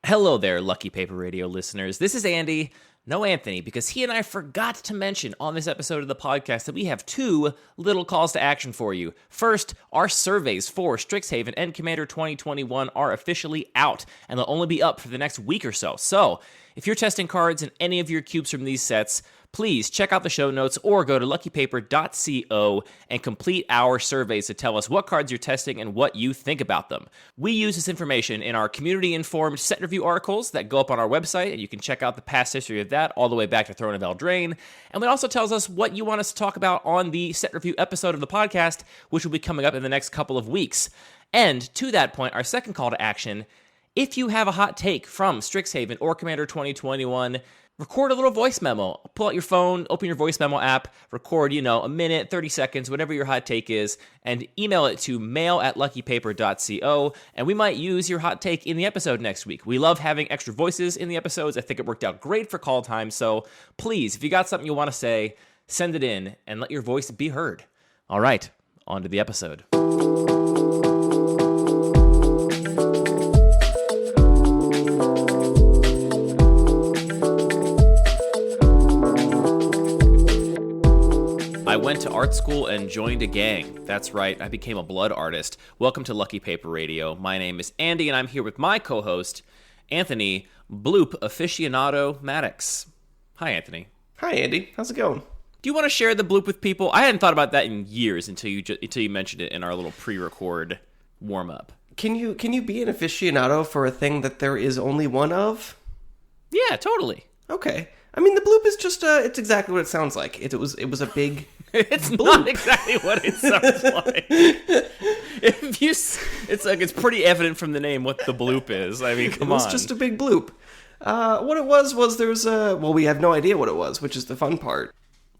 Hello there, Lucky Paper Radio listeners. This is Andy, no Anthony, because he and I forgot to mention on this episode of the podcast that we have two little calls to action for you. First, our surveys for Strixhaven and Commander 2021 are officially out, and they'll only be up for the next week or so. So, if you're testing cards in any of your cubes from these sets, please check out the show notes or go to luckypaper.co and complete our surveys to tell us what cards you're testing and what you think about them. We use this information in our community-informed set review articles that go up on our website, and you can check out the past history of that all the way back to Throne of Eldraine. And it also tells us what you want us to talk about on the set review episode of the podcast, which will be coming up in the next couple of weeks. And to that point, our second call to action, if you have a hot take from Strixhaven or Commander 2021, record a little voice memo. Pull out your phone, open your voice memo app, record, a minute, 30 seconds, whatever your hot take is, and email it to mail@luckypaper.co, and we might use your hot take in the episode next week. We love having extra voices in the episodes. I think it worked out great for call time, so please, if you got something you want to say, send it in and let your voice be heard. All right, on to the episode. I went to art school and joined a gang. That's right, I became a blood artist. Welcome to Lucky Paper Radio. My name is Andy, and I'm here with my co-host, Anthony Bloop Aficionado Maddox. Hi, Anthony. Hi, Andy. How's it going? Do you want to share the bloop with people? I hadn't thought about that in years until you mentioned it in our little pre-record warm-up. Can you be an aficionado for a thing that there is only one of? Yeah, totally. Okay. I mean, the bloop is just it's exactly what it sounds like. It was a big It's bloop. Not exactly what it sounds like. It's pretty evident from the name what the bloop is. I mean, come on. It was just a big bloop. What it was there's we have no idea what it was, which is the fun part.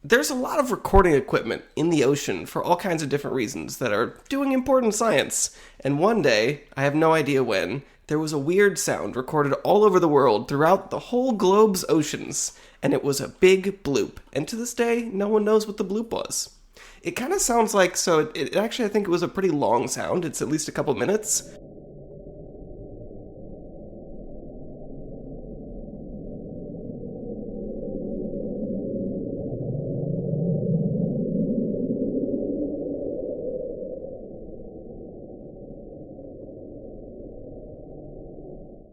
There's a lot of recording equipment in the ocean for all kinds of different reasons that are doing important science. And one day, I have no idea when, there was a weird sound recorded all over the world throughout the whole globe's oceans, and it was a big bloop. And to this day, no one knows what the bloop was. It kind of sounds like, it actually, I think it was a pretty long sound. It's at least a couple minutes.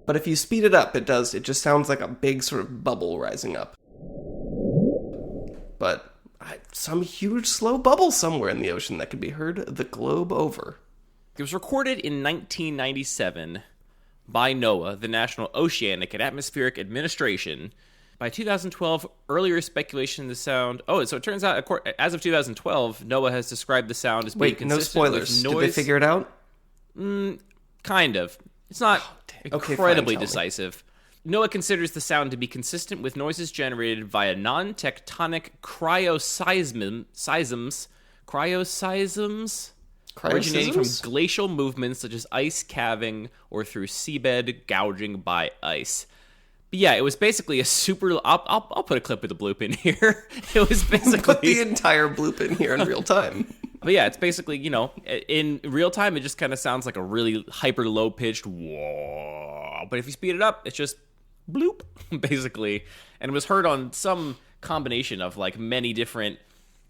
But if you speed it up, it just sounds like a big sort of bubble rising up. But some huge slow bubble somewhere in the ocean that could be heard the globe over. It was recorded in 1997 by NOAA, the National Oceanic and Atmospheric Administration. By 2012, earlier speculation of the sound... Oh, so it turns out, as of 2012, NOAA has described the sound as being consistent no spoilers. with noise. Did they figure it out? Kind of. It's not incredibly fine, decisive. NOAA considers the sound to be consistent with noises generated via non-tectonic cryoseisms originating from glacial movements such as ice calving or through seabed gouging by ice. But yeah, it was basically a super... I'll put a clip of the bloop in here. It was basically... Put the entire bloop in here in real time. But yeah, it's basically, in real time, it just kind of sounds like a really hyper low-pitched whoa. But if you speed it up, it's just bloop, basically. And it was heard on some combination of, many different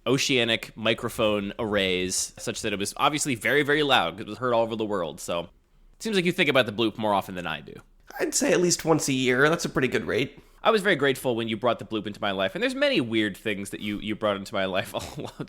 oceanic microphone arrays, such that it was obviously very, very loud. It was heard all over the world. So it seems like you think about the bloop more often than I do. I'd say at least once a year. That's a pretty good rate. I was very grateful when you brought the bloop into my life. And there's many weird things that you brought into my life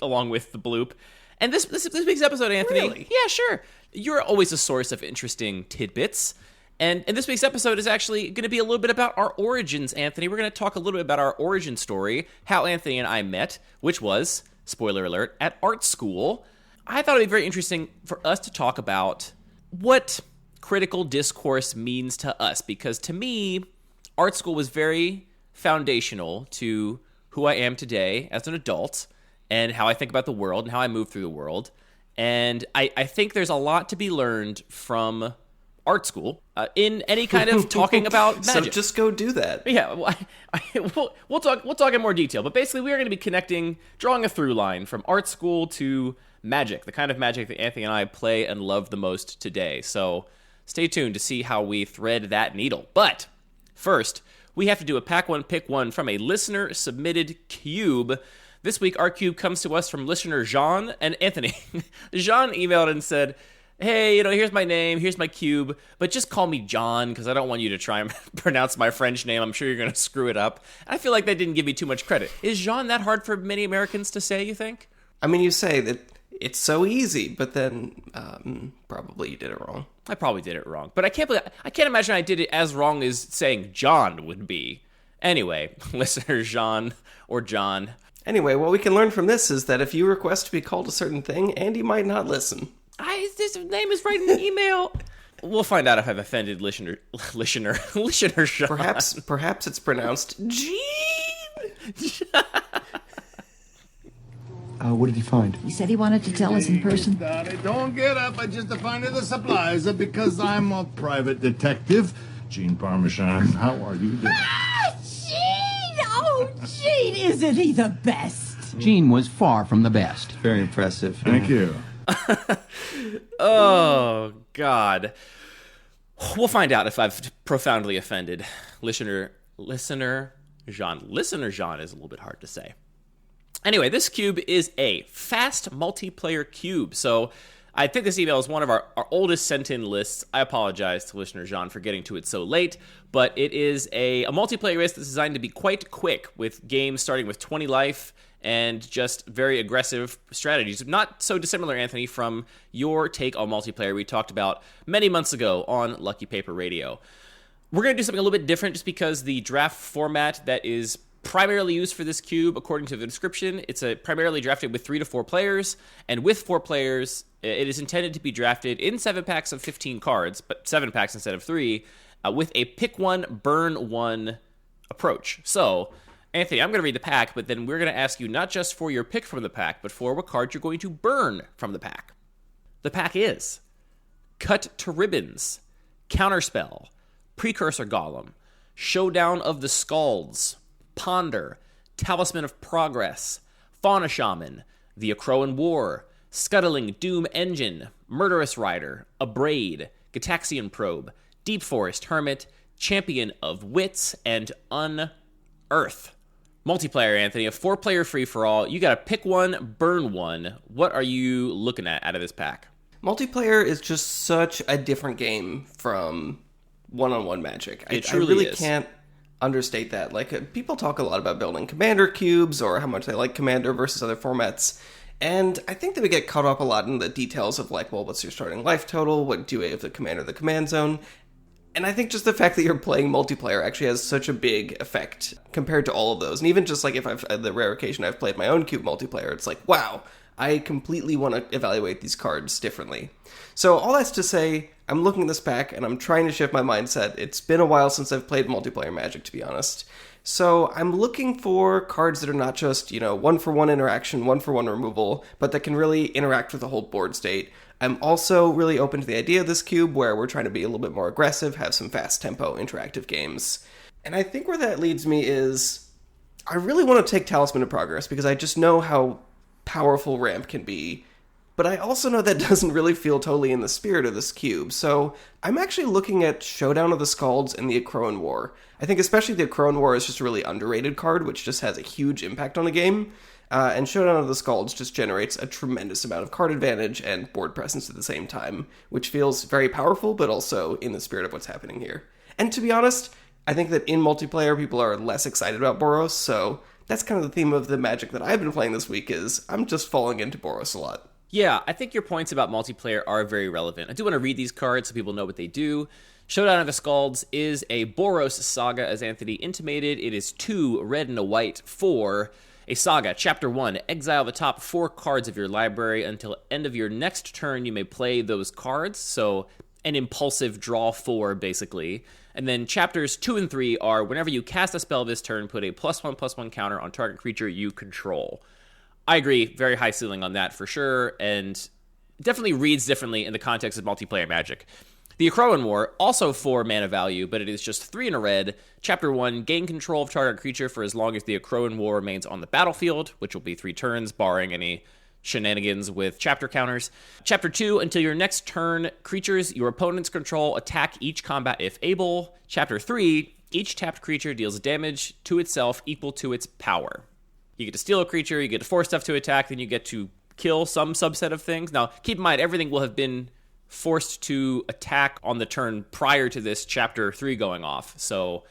along with the bloop. And this week's episode, Anthony, really? Yeah, sure. You're always a source of interesting tidbits. And this week's episode is actually going to be a little bit about our origins, Anthony. We're going to talk a little bit about our origin story, how Anthony and I met, which was, spoiler alert, at art school. I thought it would be very interesting for us to talk about what critical discourse means to us, because to me, art school was very foundational to who I am today as an adult, and how I think about the world and how I move through the world. And I think there's a lot to be learned from art school in any kind of talking about magic. So just go do that. Yeah, we'll talk in more detail. But basically, we are going to be drawing a through line from art school to magic, the kind of magic that Anthony and I play and love the most today. So stay tuned to see how we thread that needle. But first, we have to do a Pack 1 Pick 1 from a listener-submitted cube. This week, our cube comes to us from listener Jean and Anthony. Jean emailed and said, hey, here's my name, here's my cube, but just call me John, because I don't want you to try and pronounce my French name. I'm sure you're going to screw it up. I feel like that didn't give me too much credit. Is Jean that hard for many Americans to say, you think? I mean, you say that it's so easy, but then probably you did it wrong. I probably did it wrong, but I can't imagine I did it as wrong as saying John would be. Anyway, listener Jean or John. Anyway, what we can learn from this is that if you request to be called a certain thing, Andy might not listen. His name is right in the email. We'll find out if I've offended listener Sean. Perhaps it's pronounced Gene. What did he find? He said he wanted to tell us in person. Daddy, don't get up. I just defined the supplies because I'm a private detective. Gene Parmesan, how are you doing? Gene! Oh, Gene, isn't he the best? Gene was far from the best. Very impressive. Thank you. Oh, God. We'll find out if I've profoundly offended listener Jean. Listener Jean is a little bit hard to say. Anyway, this cube is a fast multiplayer cube. So I think this email is one of our oldest sent-in lists. I apologize to listener Jean for getting to it so late, but it is a multiplayer list that's designed to be quite quick, with games starting with 20 life and just very aggressive strategies. Not so dissimilar, Anthony, from your take on multiplayer we talked about many months ago on Lucky Paper Radio. We're going to do something a little bit different just because the draft format that is primarily used for this cube, according to the description, it's primarily drafted with 3 to 4 players, and with 4 players, it is intended to be drafted in 7 packs of 15 cards, but 7 packs instead of 3, with a pick 1, burn 1 approach. So, Anthony, I'm going to read the pack, but then we're going to ask you not just for your pick from the pack, but for what cards you're going to burn from the pack. The pack is Cut to Ribbons, Counterspell, Precursor Golem, Showdown of the Skalds, Ponder, Talisman of Progress, Fauna Shaman, the Akroan War, Scuttling Doom Engine, Murderous Rider, Abrade, Gataxian Probe, Deep Forest Hermit, Champion of Wits, and Unearth. Multiplayer, Anthony, a 4-player free-for-all. You gotta pick one, burn one. What are you looking at out of this pack? Multiplayer is just such a different game from one-on-one Magic. It I truly really is. can't understate that. Like, people talk a lot about building Commander cubes or how much they like Commander versus other formats. And I think that we get caught up a lot in the details of, like, well, what's your starting life total? What do you have the Commander, the Command Zone? And I think just the fact that you're playing multiplayer actually has such a big effect compared to all of those. And even just like if the rare occasion I've played my own cube multiplayer, it's like, wow, I completely want to evaluate these cards differently. So all that's to say, I'm looking at this pack and I'm trying to shift my mindset. It's been a while since I've played multiplayer Magic, to be honest. So I'm looking for cards that are not just, 1-for-1 interaction, 1-for-1 removal, but that can really interact with the whole board state. I'm also really open to the idea of this cube where we're trying to be a little bit more aggressive, have some fast tempo interactive games. And I think where that leads me is I really want to take Talisman of Progress because I just know how powerful ramp can be. But I also know that doesn't really feel totally in the spirit of this cube. So I'm actually looking at Showdown of the Skalds and the Akroan War. I think especially the Akroan War is just a really underrated card, which just has a huge impact on the game. And Showdown of the Skalds just generates a tremendous amount of card advantage and board presence at the same time, which feels very powerful, but also in the spirit of what's happening here. And to be honest, I think that in multiplayer, people are less excited about Boros, so that's kind of the theme of the Magic that I've been playing this week is I'm just falling into Boros a lot. Yeah, I think your points about multiplayer are very relevant. I do want to read these cards so people know what they do. Showdown of the Skalds is a Boros saga, as Anthony intimated. It is 2 red and a white for a saga. Chapter 1, exile the top 4 cards of your library. Until end of your next turn, you may play those cards. So an impulsive draw 4, basically. And then chapters 2 and 3 are whenever you cast a spell this turn, put a +1/+1 counter on target creature you control. I agree, very high ceiling on that for sure, and definitely reads differently in the context of multiplayer Magic. The Akroan War, also 4 mana value, but it is just 3 in a red. Chapter 1, gain control of target creature for as long as the Akroan War remains on the battlefield, which will be 3 turns, barring any shenanigans with chapter counters. Chapter 2, until your next turn, creatures your opponents control attack each combat if able. Chapter 3, each tapped creature deals damage to itself equal to its power. You get to steal a creature, you get to force stuff to attack, then you get to kill some subset of things. Now, keep in mind, everything will have been forced to attack on the turn prior to this Chapter 3 going off. So,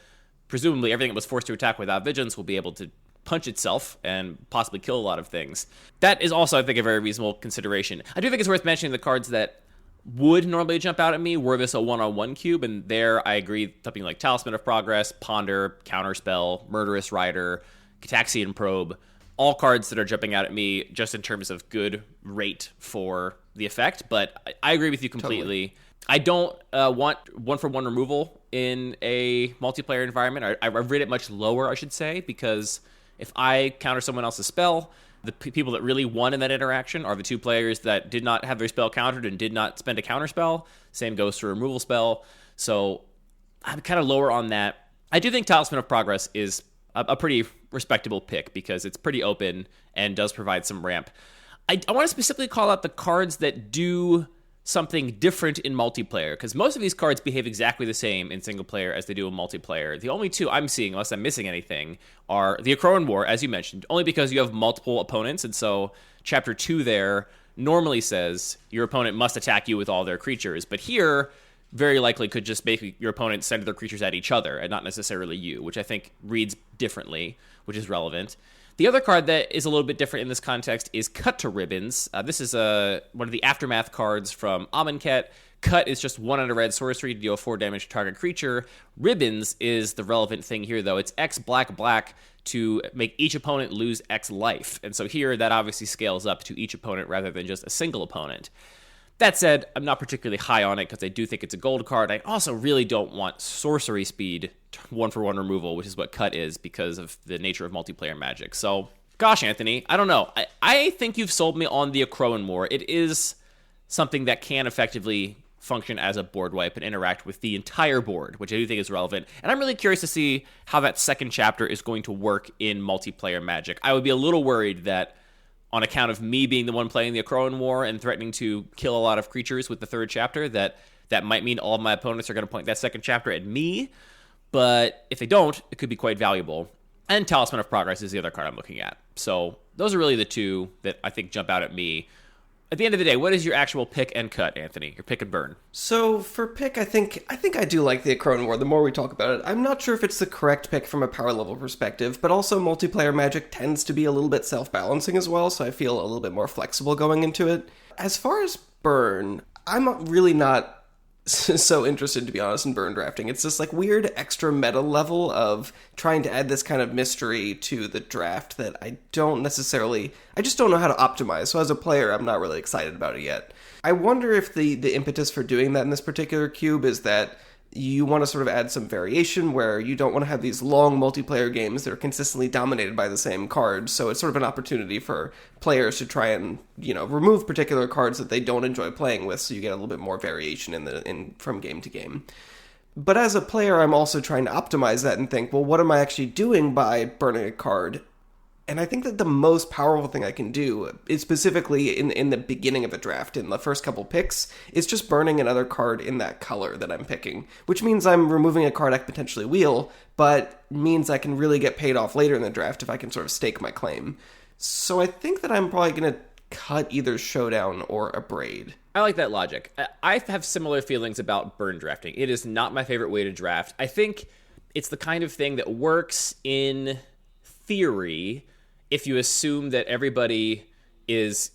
presumably, everything that was forced to attack without vigilance will be able to punch itself and possibly kill a lot of things. That is also, I think, a very reasonable consideration. I do think it's worth mentioning the cards that would normally jump out at me were this a one-on-one cube, and there I agree, something like Talisman of Progress, Ponder, Counterspell, Murderous Rider, Cataxian Probe, all cards that are jumping out at me just in terms of good rate for the effect, but I agree with you completely. Totally. I don't want one-for-one removal in a multiplayer environment. I rate it much lower, I should say, because if I counter someone else's spell, the people that really won in that interaction are the two players that did not have their spell countered and did not spend a counter spell. Same goes for removal spell. So I'm kind of lower on that. I do think Talisman of Progress is a pretty respectable pick because it's pretty open and does provide some ramp. I want to specifically call out the cards that do something different in multiplayer, because most of these cards behave exactly the same in single player as they do in multiplayer. The only two I'm seeing, unless I'm missing anything, are the Akroan War, as you mentioned, only because you have multiple opponents, and so Chapter 2 there normally says your opponent must attack you with all their creatures, but here very likely could just make your opponent send their creatures at each other and not necessarily you, which I think reads differently, which is relevant. The other card that is a little bit different in this context is Cut to Ribbons. This is one of the Aftermath cards from Amonkhet. Cut is just 1 and a red sorcery to deal 4 damage to target creature. Ribbons is the relevant thing here, though. It's X black to make each opponent lose X life. And so here, that obviously scales up to each opponent rather than just a single opponent. That said, I'm not particularly high on it because I do think it's a gold card. I also really don't want sorcery speed one-for-one removal, which is what Cut is because of the nature of multiplayer Magic. So, gosh, Anthony, I don't know. I think you've sold me on the Akroan War. It is something that can effectively function as a board wipe and interact with the entire board, which I do think is relevant. And I'm really curious to see how that second chapter is going to work in multiplayer Magic. I would be a little worried that on account of me being the one playing the Akroan War and threatening to kill a lot of creatures with the third chapter, that might mean all of my opponents are going to point that second chapter at me. But if they don't, it could be quite valuable. And Talisman of Progress is the other card I'm looking at. So those are really the two that I think jump out at me. At the end of the day, what is your actual pick and cut, Anthony? Your pick and burn. So for pick, I think I do like the Akroan War. The more we talk about it, I'm not sure if it's the correct pick from a power level perspective, but also multiplayer Magic tends to be a little bit self-balancing as well, so I feel a little bit more flexible going into it. As far as burn, I'm really not so interested, to be honest, in burn drafting. It's this like weird extra meta level of trying to add this kind of mystery to the draft that I just don't know how to optimize. So as a player, I'm not really excited about it yet. I wonder if the impetus for doing that in this particular cube is that you want to sort of add some variation where you don't want to have these long multiplayer games that are consistently dominated by the same cards. So it's sort of an opportunity for players to try and, remove particular cards that they don't enjoy playing with, so you get a little bit more variation from game to game. But as a player, I'm also trying to optimize that and think, well, what am I actually doing by burning a card? And I think that the most powerful thing I can do is specifically in the beginning of a draft, in the first couple picks, is just burning another card in that color that I'm picking, which means I'm removing a card I could potentially wheel, but means I can really get paid off later in the draft if I can sort of stake my claim. So I think that I'm probably going to cut either Showdown or Abrade. I like that logic. I have similar feelings about burn drafting. It is not my favorite way to draft. I think it's the kind of thing that works in theory if you assume that everybody is,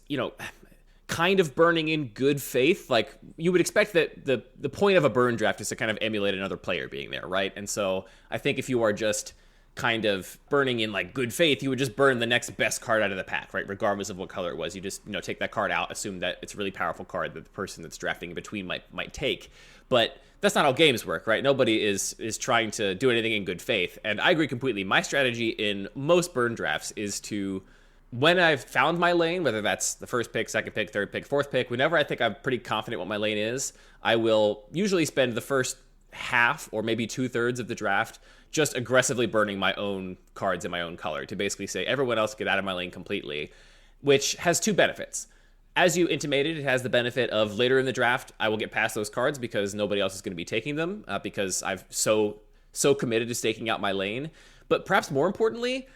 kind of burning in good faith. Like, you would expect that the point of a burn draft is to kind of emulate another player being there, right? And so I think if you are just kind of burning in, like, good faith, you would just burn the next best card out of the pack, right? Regardless of what color it was. You just, take that card out, assume that it's a really powerful card that the person that's drafting in between might take. But that's not how games work, right? Nobody is trying to do anything in good faith. And I agree completely. My strategy in most burn drafts is to, when I've found my lane, whether that's the first pick, second pick, third pick, fourth pick, whenever I think I'm pretty confident what my lane is, I will usually spend the first half or maybe 2/3 of the draft just aggressively burning my own cards in my own color to basically say, everyone else get out of my lane completely. which has two benefits. As you intimated, it has the benefit of later in the draft, I will get past those cards because nobody else is going to be taking them because I've so committed to staking out my lane. But perhaps more importantly,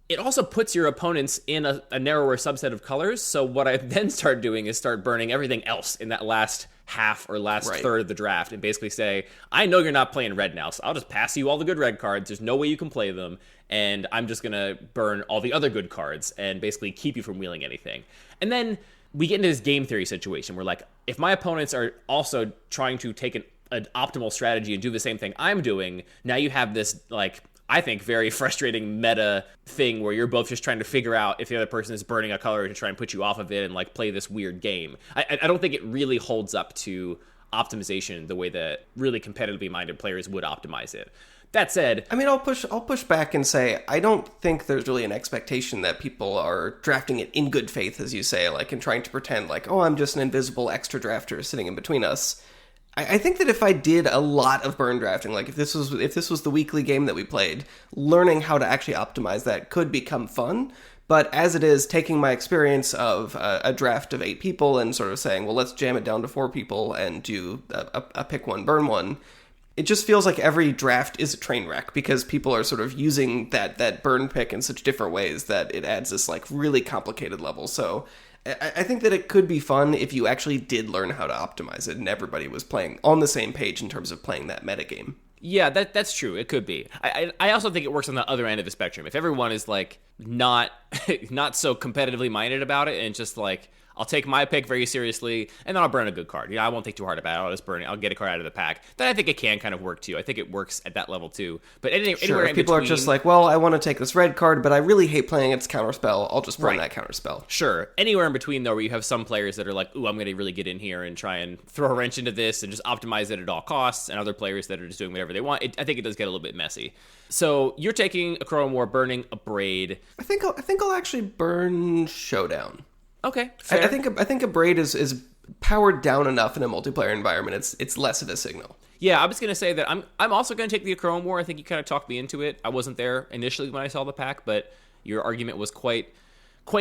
it also puts your opponents in a narrower subset of colors. So what I then start doing is start burning everything else in that last half or last third of the draft and basically say, I know you're not playing red now, so I'll just pass you all the good red cards. There's no way you can play them, and I'm just going to burn all the other good cards and basically keep you from wheeling anything. And then we get into this game theory situation where, like, if my opponents are also trying to take an optimal strategy and do the same thing I'm doing, now you have this, like, I think very frustrating meta thing where you're both just trying to figure out if the other person is burning a color to try and put you off of it and, like, play this weird game. I don't think it really holds up to optimization the way that really competitively minded players would optimize it. That said, I mean, I'll push back and say I don't think there's really an expectation that people are drafting it in good faith, as you say, like, and trying to pretend like, oh, I'm just an invisible extra drafter sitting in between us. I think that if I did a lot of burn drafting, like if this was the weekly game that we played, learning how to actually optimize that could become fun. But as it is, taking my experience of a draft of 8 people and sort of saying, well, let's jam it down to 4 people and do a pick one, burn one. It just feels like every draft is a train wreck because people are sort of using that burn pick in such different ways that it adds this, like, really complicated level. So I think that it could be fun if you actually did learn how to optimize it and everybody was playing on the same page in terms of playing that metagame. Yeah, that's true. It could be. I also think it works on the other end of the spectrum. If everyone is, like, not so competitively minded about it and just, like, I'll take my pick very seriously, and then I'll burn a good card. I won't think too hard about it. I'll just burn it. I'll get a card out of the pack. Then I think it can kind of work, too. I think it works at that level, too. But anywhere in people between, are just like, well, I want to take this red card, but I really hate playing its counterspell. I'll just burn that counterspell. Sure. Anywhere in between, though, where you have some players that are like, ooh, I'm going to really get in here and try and throw a wrench into this and just optimize it at all costs, and other players that are just doing whatever they want. I think it does get a little bit messy. So you're taking Akroan War, burning a Braid. I think I'll actually burn Showdown. Okay, fair. I think a Braid is powered down enough in a multiplayer environment. It's less of a signal. Yeah, I was going to say that I'm also going to take the Akroan War. I think you kind of talked me into it. I wasn't there initially when I saw the pack, but your argument was quite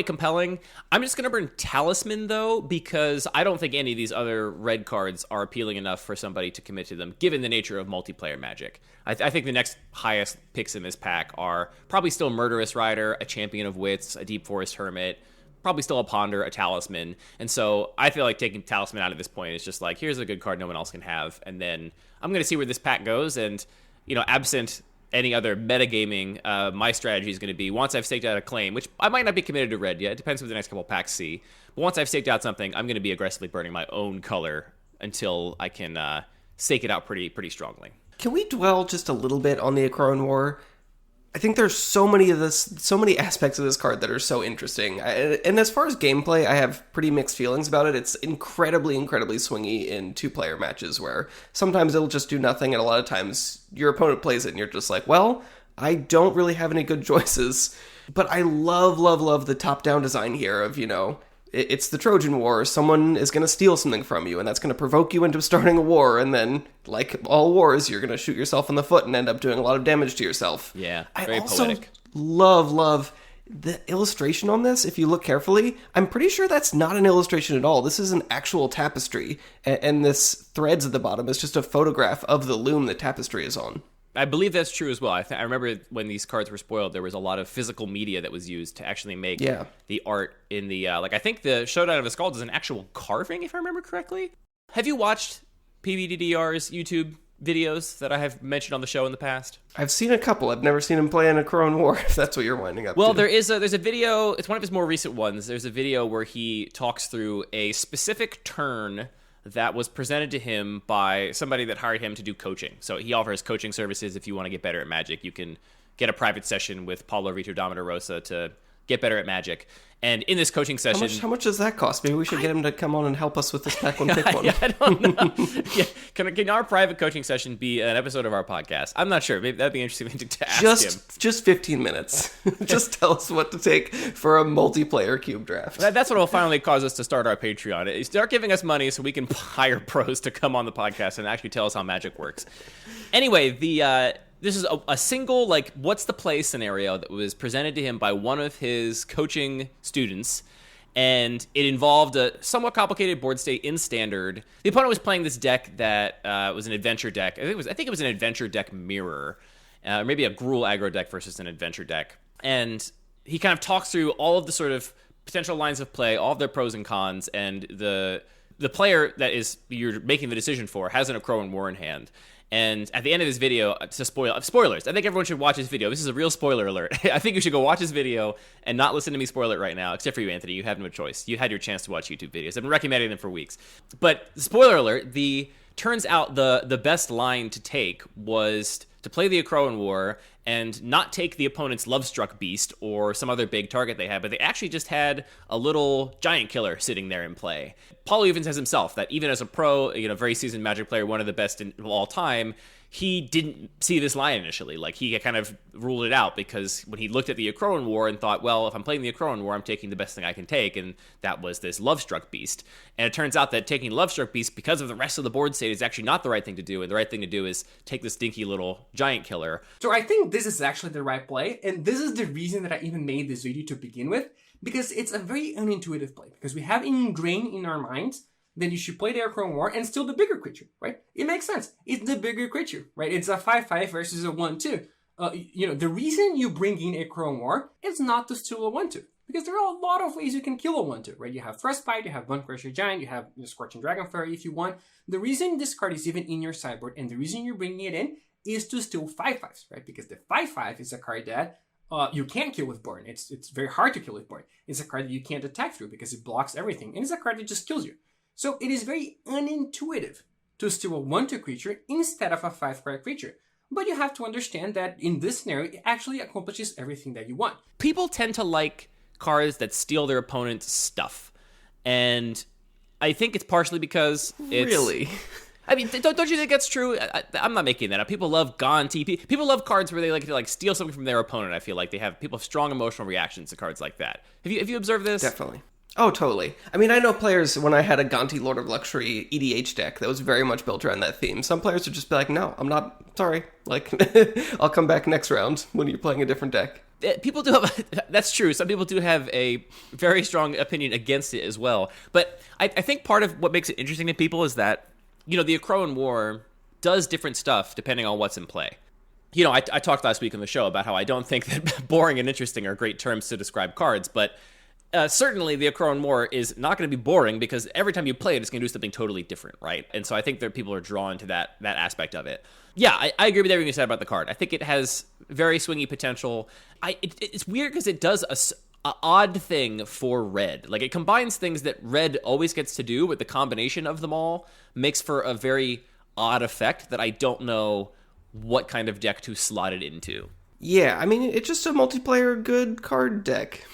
compelling. I'm just going to burn Talisman, though, because I don't think any of these other red cards are appealing enough for somebody to commit to them, given the nature of multiplayer Magic. I think the next highest picks in this pack are probably still Murderous Rider, a Champion of Wits, a Deep Forest Hermit, probably still a Ponder, a Talisman. And so I feel like taking Talisman out at this point is just like, here's a good card no one else can have. And then I'm going to see where this pack goes. And, absent any other metagaming, my strategy is going to be, once I've staked out a claim, which I might not be committed to red yet. It depends what the next couple packs see. But once I've staked out something, I'm going to be aggressively burning my own color until I can stake it out pretty strongly. Can we dwell just a little bit on the Akroan War? I think there's so many aspects of this card that are so interesting. And as far as gameplay, I have pretty mixed feelings about it. It's incredibly, incredibly swingy in 2-player matches where sometimes it'll just do nothing, and a lot of times your opponent plays it and you're just like, well, I don't really have any good choices. But I love, love, love the top-down design here of, it's the Trojan War. Someone is going to steal something from you, and that's going to provoke you into starting a war, and then, like all wars, you're going to shoot yourself in the foot and end up doing a lot of damage to yourself. Yeah, very poetic. Love the illustration on this. If you look carefully, I'm pretty sure that's not an illustration at all. This is an actual tapestry, and this threads at the bottom is just a photograph of the loom the tapestry is on. I believe that's true as well. I remember when these cards were spoiled, there was a lot of physical media that was used to actually make the art in the... I think the Showdown of the Skulls is an actual carving, if I remember correctly. Have you watched PBDDR's YouTube videos that I have mentioned on the show in the past? I've seen a couple. I've never seen him play in a Akroan War, if that's what you're winding up to. There's a video. It's one of his more recent ones. There's a video where he talks through a specific turn that was presented to him by somebody that hired him to do coaching. So he offers coaching services. If you want to get better at Magic, you can get a private session with Paulo Vitor Dominor Rosa to get better at Magic. And in this coaching session... How much does that cost? Maybe we should get him to come on and help us with this pack one pick one. I don't know. Can our private coaching session be an episode of our podcast? I'm not sure. Maybe that'd be interesting to ask him. Just 15 minutes. Just tell us what to take for a multiplayer cube draft. That's what will finally cause us to start our Patreon. Start giving us money so we can hire pros to come on the podcast and actually tell us how Magic works. Anyway, this is a single, what's the play scenario that was presented to him by one of his coaching students. and it involved a somewhat complicated board state in Standard. The opponent was playing this deck that was an adventure deck. I think it was an adventure deck mirror, or maybe a Gruul aggro deck versus an adventure deck. And he kind of talks through all of the sort of potential lines of play, all of their pros and cons, and the player that is you're making the decision for has an Akroan War in hand. And at the end of this video, to spoilers, I think everyone should watch this video. This is a real spoiler alert. I think you should go watch this video and not listen to me spoil it right now, except for you, Anthony. You have no choice. You had your chance to watch YouTube videos. I've been recommending them for weeks. But spoiler alert, turns out the best line to take was to play the Akroan War and not take the opponent's Lovestruck Beast or some other big target they had, but they actually just had a little giant killer sitting there in play. Paul even says himself that even as a pro, very seasoned Magic player, one of the best of all time, he didn't see this line initially. Like, he kind of ruled it out because when he looked at the Akroan War and thought, well, if I'm playing the Akroan War, I'm taking the best thing I can take, and that was this Lovestruck Beast. And it turns out that taking Lovestruck Beast, because of the rest of the board state, is actually not the right thing to do, and the right thing to do is take this dinky little giant killer. So I think this is actually the right play, and this is the reason that I even made this video to begin with, because it's a very unintuitive play, because we have ingrained in our minds then you should play the Akroan War and steal the bigger creature, right? It makes sense. It's the bigger creature, right? It's a 5/5 versus a 1/2. The reason you bring in Akroan War is not to steal a 1/2, because there are a lot of ways you can kill a 1/2, right? You have Thrustbite, you have Bone Crusher Giant, you have Scorching Dragon Fairy if you want. The reason this card is even in your sideboard and the reason you're bringing it in is to steal 5/5s, right? Because the 5/5 is a card that you can't kill with Burn. It's very hard to kill with Burn. It's a card that you can't attack through because it blocks everything, and it's a card that just kills you. So it is very unintuitive to steal a 1/2 creature instead of a 5/5 creature. But you have to understand that in this scenario, it actually accomplishes everything that you want. People tend to like cards that steal their opponent's stuff. And I think it's partially because it's... Really? I mean, don't you think that's true? I'm not making that up. People love Gonti. People love cards where they like to steal something from their opponent. I feel like people have strong emotional reactions to cards like that. Have you observed this? Definitely. Oh, totally. I mean, I know players, when I had a Gonti Lord of Luxury EDH deck that was very much built around that theme, some players would just be like, no, I'm not, sorry. Like, I'll come back next round when you're playing a different deck. People do have, that's true. Some people do have a very strong opinion against it as well. But I think part of what makes it interesting to people is that, the Akroan War does different stuff depending on what's in play. I talked last week on the show about how I don't think that boring and interesting are great terms to describe cards, but certainly the Akroan War is not going to be boring because every time you play it, it's going to do something totally different, right? And so I think that people are drawn to that aspect of it. Yeah, I agree with everything you said about the card. I think it has very swingy potential. It's weird because it does a odd thing for red. Like, it combines things that red always gets to do, but the combination of them all makes for a very odd effect that I don't know what kind of deck to slot it into. Yeah, I mean, it's just a multiplayer good card deck.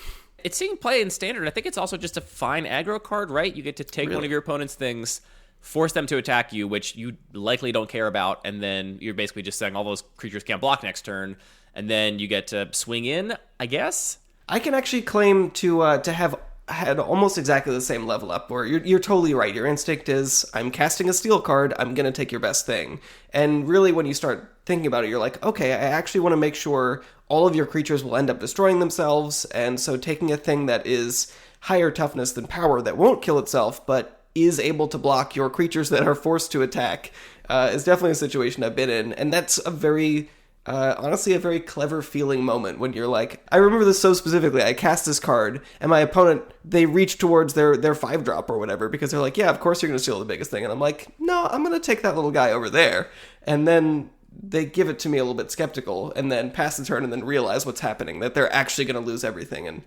It's seeing play in Standard. I think it's also just a fine aggro card, right? You get to take one of your opponent's things, force them to attack you, which you likely don't care about, and then you're basically just saying all those creatures can't block next turn, and then you get to swing in, I guess? I can actually claim to have had almost exactly the same level up, where you're totally right. Your instinct is, I'm casting a steel card, I'm going to take your best thing. And really, when you start thinking about it, you're like, okay, I actually want to make sure all of your creatures will end up destroying themselves, and so taking a thing that is higher toughness than power that won't kill itself, but is able to block your creatures that are forced to attack, is definitely a situation I've been in. And that's a very... honestly, a very clever feeling moment when you're like, I remember this so specifically. I cast this card, and my opponent, they reach towards their 5-drop or whatever, because they're like, yeah, of course you're going to steal the biggest thing. And I'm like, no, I'm going to take that little guy over there. And then they give it to me a little bit skeptical, and then pass the turn and then realize what's happening, that they're actually going to lose everything. And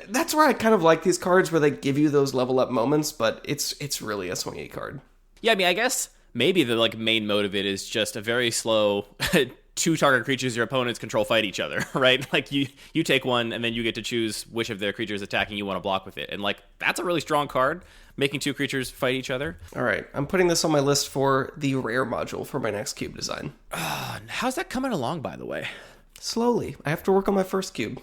that's where I kind of like these cards, where they give you those level up moments, but it's really a swingy card. Yeah, I mean, I guess maybe the main mode of it is just a very slow... 2 target creatures your opponents control fight each other, right? Like, you take one, and then you get to choose which of their creatures attacking you want to block with it. And, that's a really strong card, making 2 creatures fight each other. All right, I'm putting this on my list for the rare module for my next cube design. How's that coming along, by the way? Slowly. I have to work on my first cube.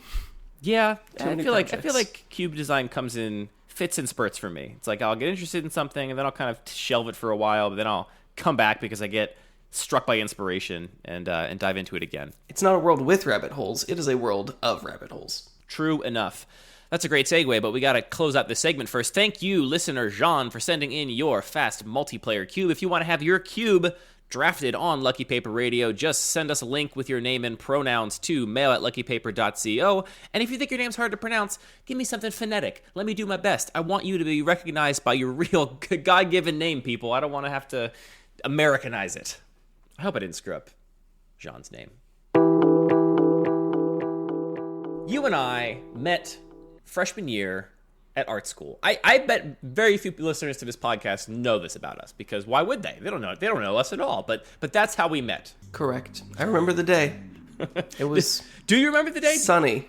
Yeah, I feel like cube design comes in fits and spurts for me. It's like, I'll get interested in something, and then I'll kind of shelve it for a while, but then I'll come back because I get struck by inspiration and dive into it again. It's not a world with rabbit holes. It is a world of rabbit holes. True enough. That's a great segue, but we got to close out this segment first. Thank you, listener Jean, for sending in your fast multiplayer cube. If you want to have your cube drafted on Lucky Paper Radio, just send us a link with your name and pronouns to mail@luckypaper.co. And if you think your name's hard to pronounce, give me something phonetic. Let me do my best. I want you to be recognized by your real God-given name, people. I don't want to have to Americanize it. I hope I didn't screw up Jean's name. You and I met freshman year at art school. I bet very few listeners to this podcast know this about us, because why would they? They don't know us at all. But that's how we met. Correct. I remember the day. It was Do you remember the day? sunny.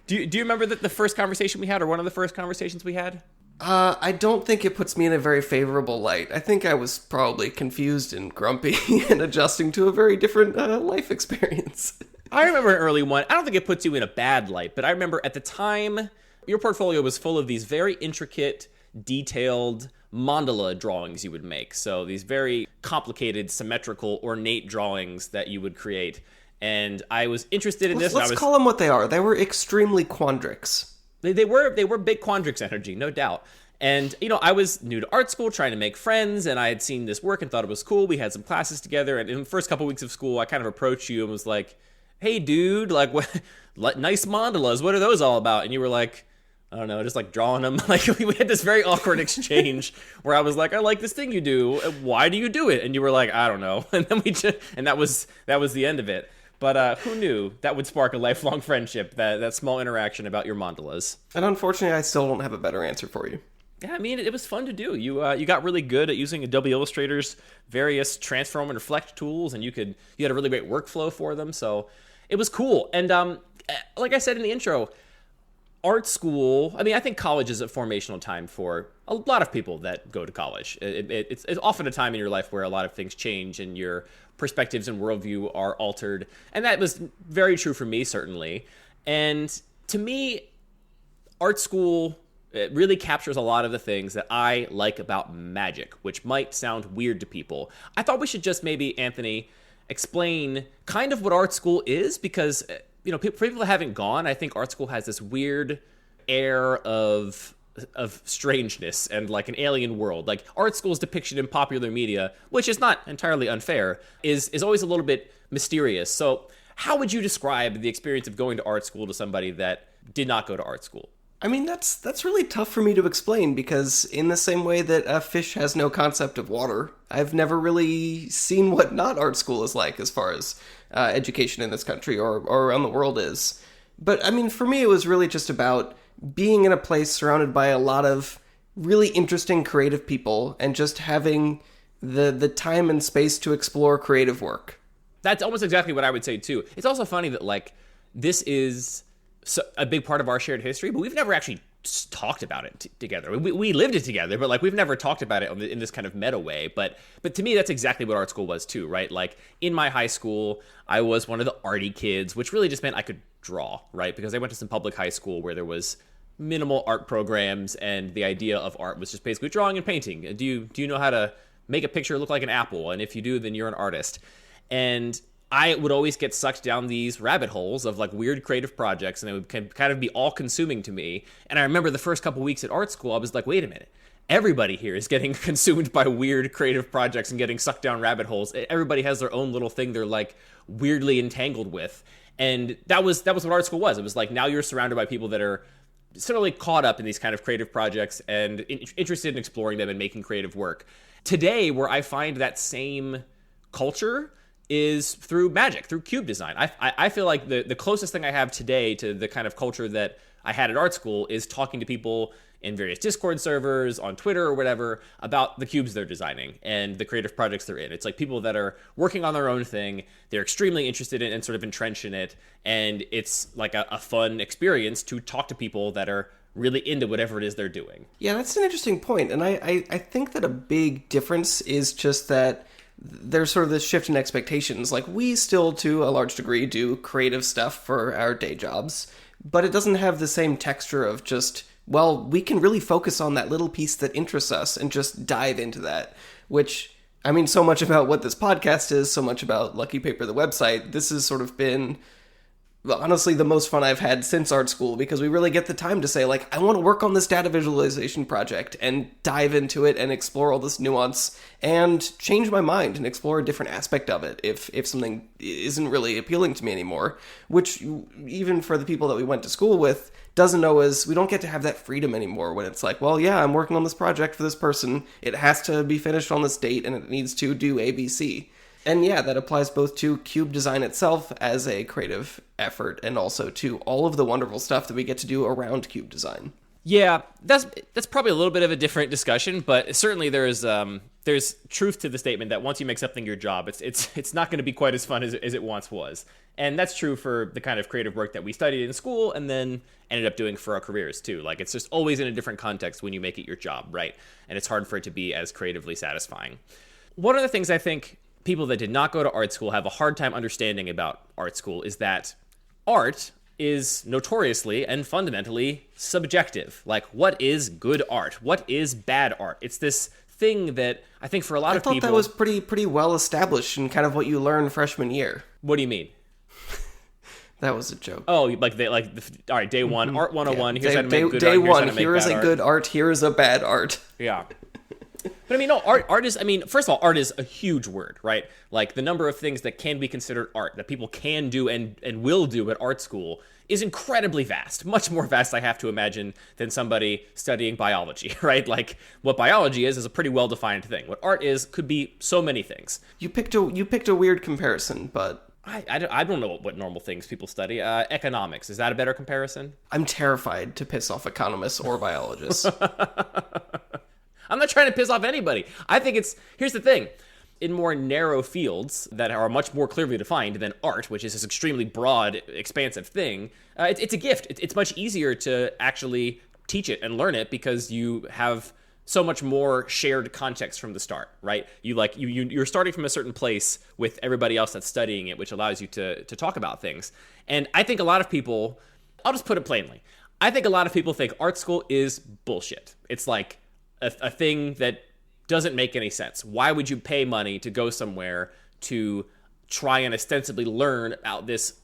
Do you remember the first conversation we had, or one of the first conversations we had? I don't think it puts me in a very favorable light. I think I was probably confused and grumpy and adjusting to a very different life experience. I remember an early one. I don't think it puts you in a bad light, but I remember at the time, your portfolio was full of these very intricate, detailed mandala drawings you would make. So these very complicated, symmetrical, ornate drawings that you would create. And I was interested in this. Let's call them what they are. They were extremely quandrix. They were big quandrix energy, no doubt. And, I was new to art school, trying to make friends, and I had seen this work and thought it was cool. We had some classes together, and in the first couple weeks of school, I kind of approached you and was like, hey, dude, like, what, nice mandalas, what are those all about? And you were like, I don't know, just like drawing them. Like, we had this very awkward exchange where I was like, I like this thing you do. Why do you do it? And you were like, I don't know. And then that was the end of it. But who knew that would spark a lifelong friendship, that small interaction about your mandalas. And unfortunately, I still don't have a better answer for you. Yeah, I mean, it was fun to do. You got really good at using Adobe Illustrator's various transform and reflect tools, and you had a really great workflow for them, so it was cool. And like I said in the intro, art school, I mean, I think college is a formational time for a lot of people that go to college. It's often a time in your life where a lot of things change and your perspectives and worldview are altered. And that was very true for me, certainly. And to me, art school, it really captures a lot of the things that I like about magic, which might sound weird to people. I thought we should just maybe, Anthony, explain kind of what art school is, because for people that haven't gone, I think art school has this weird air of strangeness and like an alien world. Like, art school's depiction in popular media, which is not entirely unfair, is always a little bit mysterious. So how would you describe the experience of going to art school to somebody that did not go to art school? I mean, that's really tough for me to explain, because in the same way that a fish has no concept of water, I've never really seen what not art school is like as far as education in this country or around the world is. But I mean, for me, it was really just about being in a place surrounded by a lot of really interesting creative people and just having the time and space to explore creative work. That's almost exactly what I would say too. It's also funny that like this is a big part of our shared history, but we've never actually talked about it together. We lived it together, but like we've never talked about it in this kind of meta way. But to me, that's exactly what art school was too, right? Like in my high school, I was one of the arty kids, which really just meant I could draw, right? Because I went to some public high school where there was minimal art programs, and the idea of art was just basically drawing and painting. Do you know how to make a picture look like an apple? And if you do, then you're an artist. And I would always get sucked down these rabbit holes of like weird creative projects, and it would kind of be all consuming to me. And I remember the first couple weeks at art school, I was like, wait a minute. Everybody here is getting consumed by weird creative projects and getting sucked down rabbit holes. Everybody has their own little thing they're like weirdly entangled with. And that was what art school was. It was like, now you're surrounded by people that are certainly caught up in these kind of creative projects and interested in exploring them and making creative work. Today, where I find that same culture is through magic, through cube design. I feel like the closest thing I have today to the kind of culture that I had at art school is talking to people in various Discord servers, on Twitter or whatever, about the cubes they're designing and the creative projects they're in. It's like people that are working on their own thing, they're extremely interested in and sort of entrenched in it, and it's like a fun experience to talk to people that are really into whatever it is they're doing. Yeah, that's an interesting point, and I think that a big difference is just that there's sort of this shift in expectations. Like, we still, to a large degree, do creative stuff for our day jobs, but it doesn't have the same texture of just, well, we can really focus on that little piece that interests us and just dive into that, which, I mean, so much about what this podcast is, so much about Lucky Paper, the website, this has sort of been honestly the most fun I've had since art school, because we really get the time to say, like, I want to work on this data visualization project and dive into it and explore all this nuance and change my mind and explore a different aspect of it if something isn't really appealing to me anymore, which even for the people that we went to school with doesn't always, we don't get to have that freedom anymore when it's like, well, yeah, I'm working on this project for this person, it has to be finished on this date and it needs to do ABC. And yeah, that applies both to Cube design itself as a creative effort and also to all of the wonderful stuff that we get to do around Cube design. Yeah, that's probably a little bit of a different discussion, but certainly there's truth to the statement that once you make something your job, it's not going to be quite as fun as it once was. And that's true for the kind of creative work that we studied in school and then ended up doing for our careers too. Like, it's just always in a different context when you make it your job, right? And it's hard for it to be as creatively satisfying. One of the things I think people that did not go to art school have a hard time understanding about art school is that art is notoriously and fundamentally subjective. Like, what is good art? What is bad art? It's this thing that I think for a lot of people... I thought that was pretty well established in kind of what you learned freshman year. What do you mean? That was a joke. Oh, all right, day one, Art 101, here's how to make good art. Day one, here is a good art, here is a bad art. Yeah. But I mean, no, art is, I mean, first of all, art is a huge word, right? Like, the number of things that can be considered art, that people can do and will do at art school is incredibly vast. Much more vast, I have to imagine, than somebody studying biology, right? Like, what biology is a pretty well-defined thing. What art is could be so many things. You picked a weird comparison, but... I don't know what normal things people study. Economics, is that a better comparison? I'm terrified to piss off economists or biologists. I'm not trying to piss off anybody. I think here's the thing. In more narrow fields that are much more clearly defined than art, which is this extremely broad, expansive thing, it's a gift. It's much easier to actually teach it and learn it because you have so much more shared context from the start, right? You're starting from a certain place with everybody else that's studying it, which allows you to talk about things. And I think a lot of people, I'll just put it plainly, I think a lot of people think art school is bullshit. It's like a thing that doesn't make any sense. Why would you pay money to go somewhere to try and ostensibly learn about this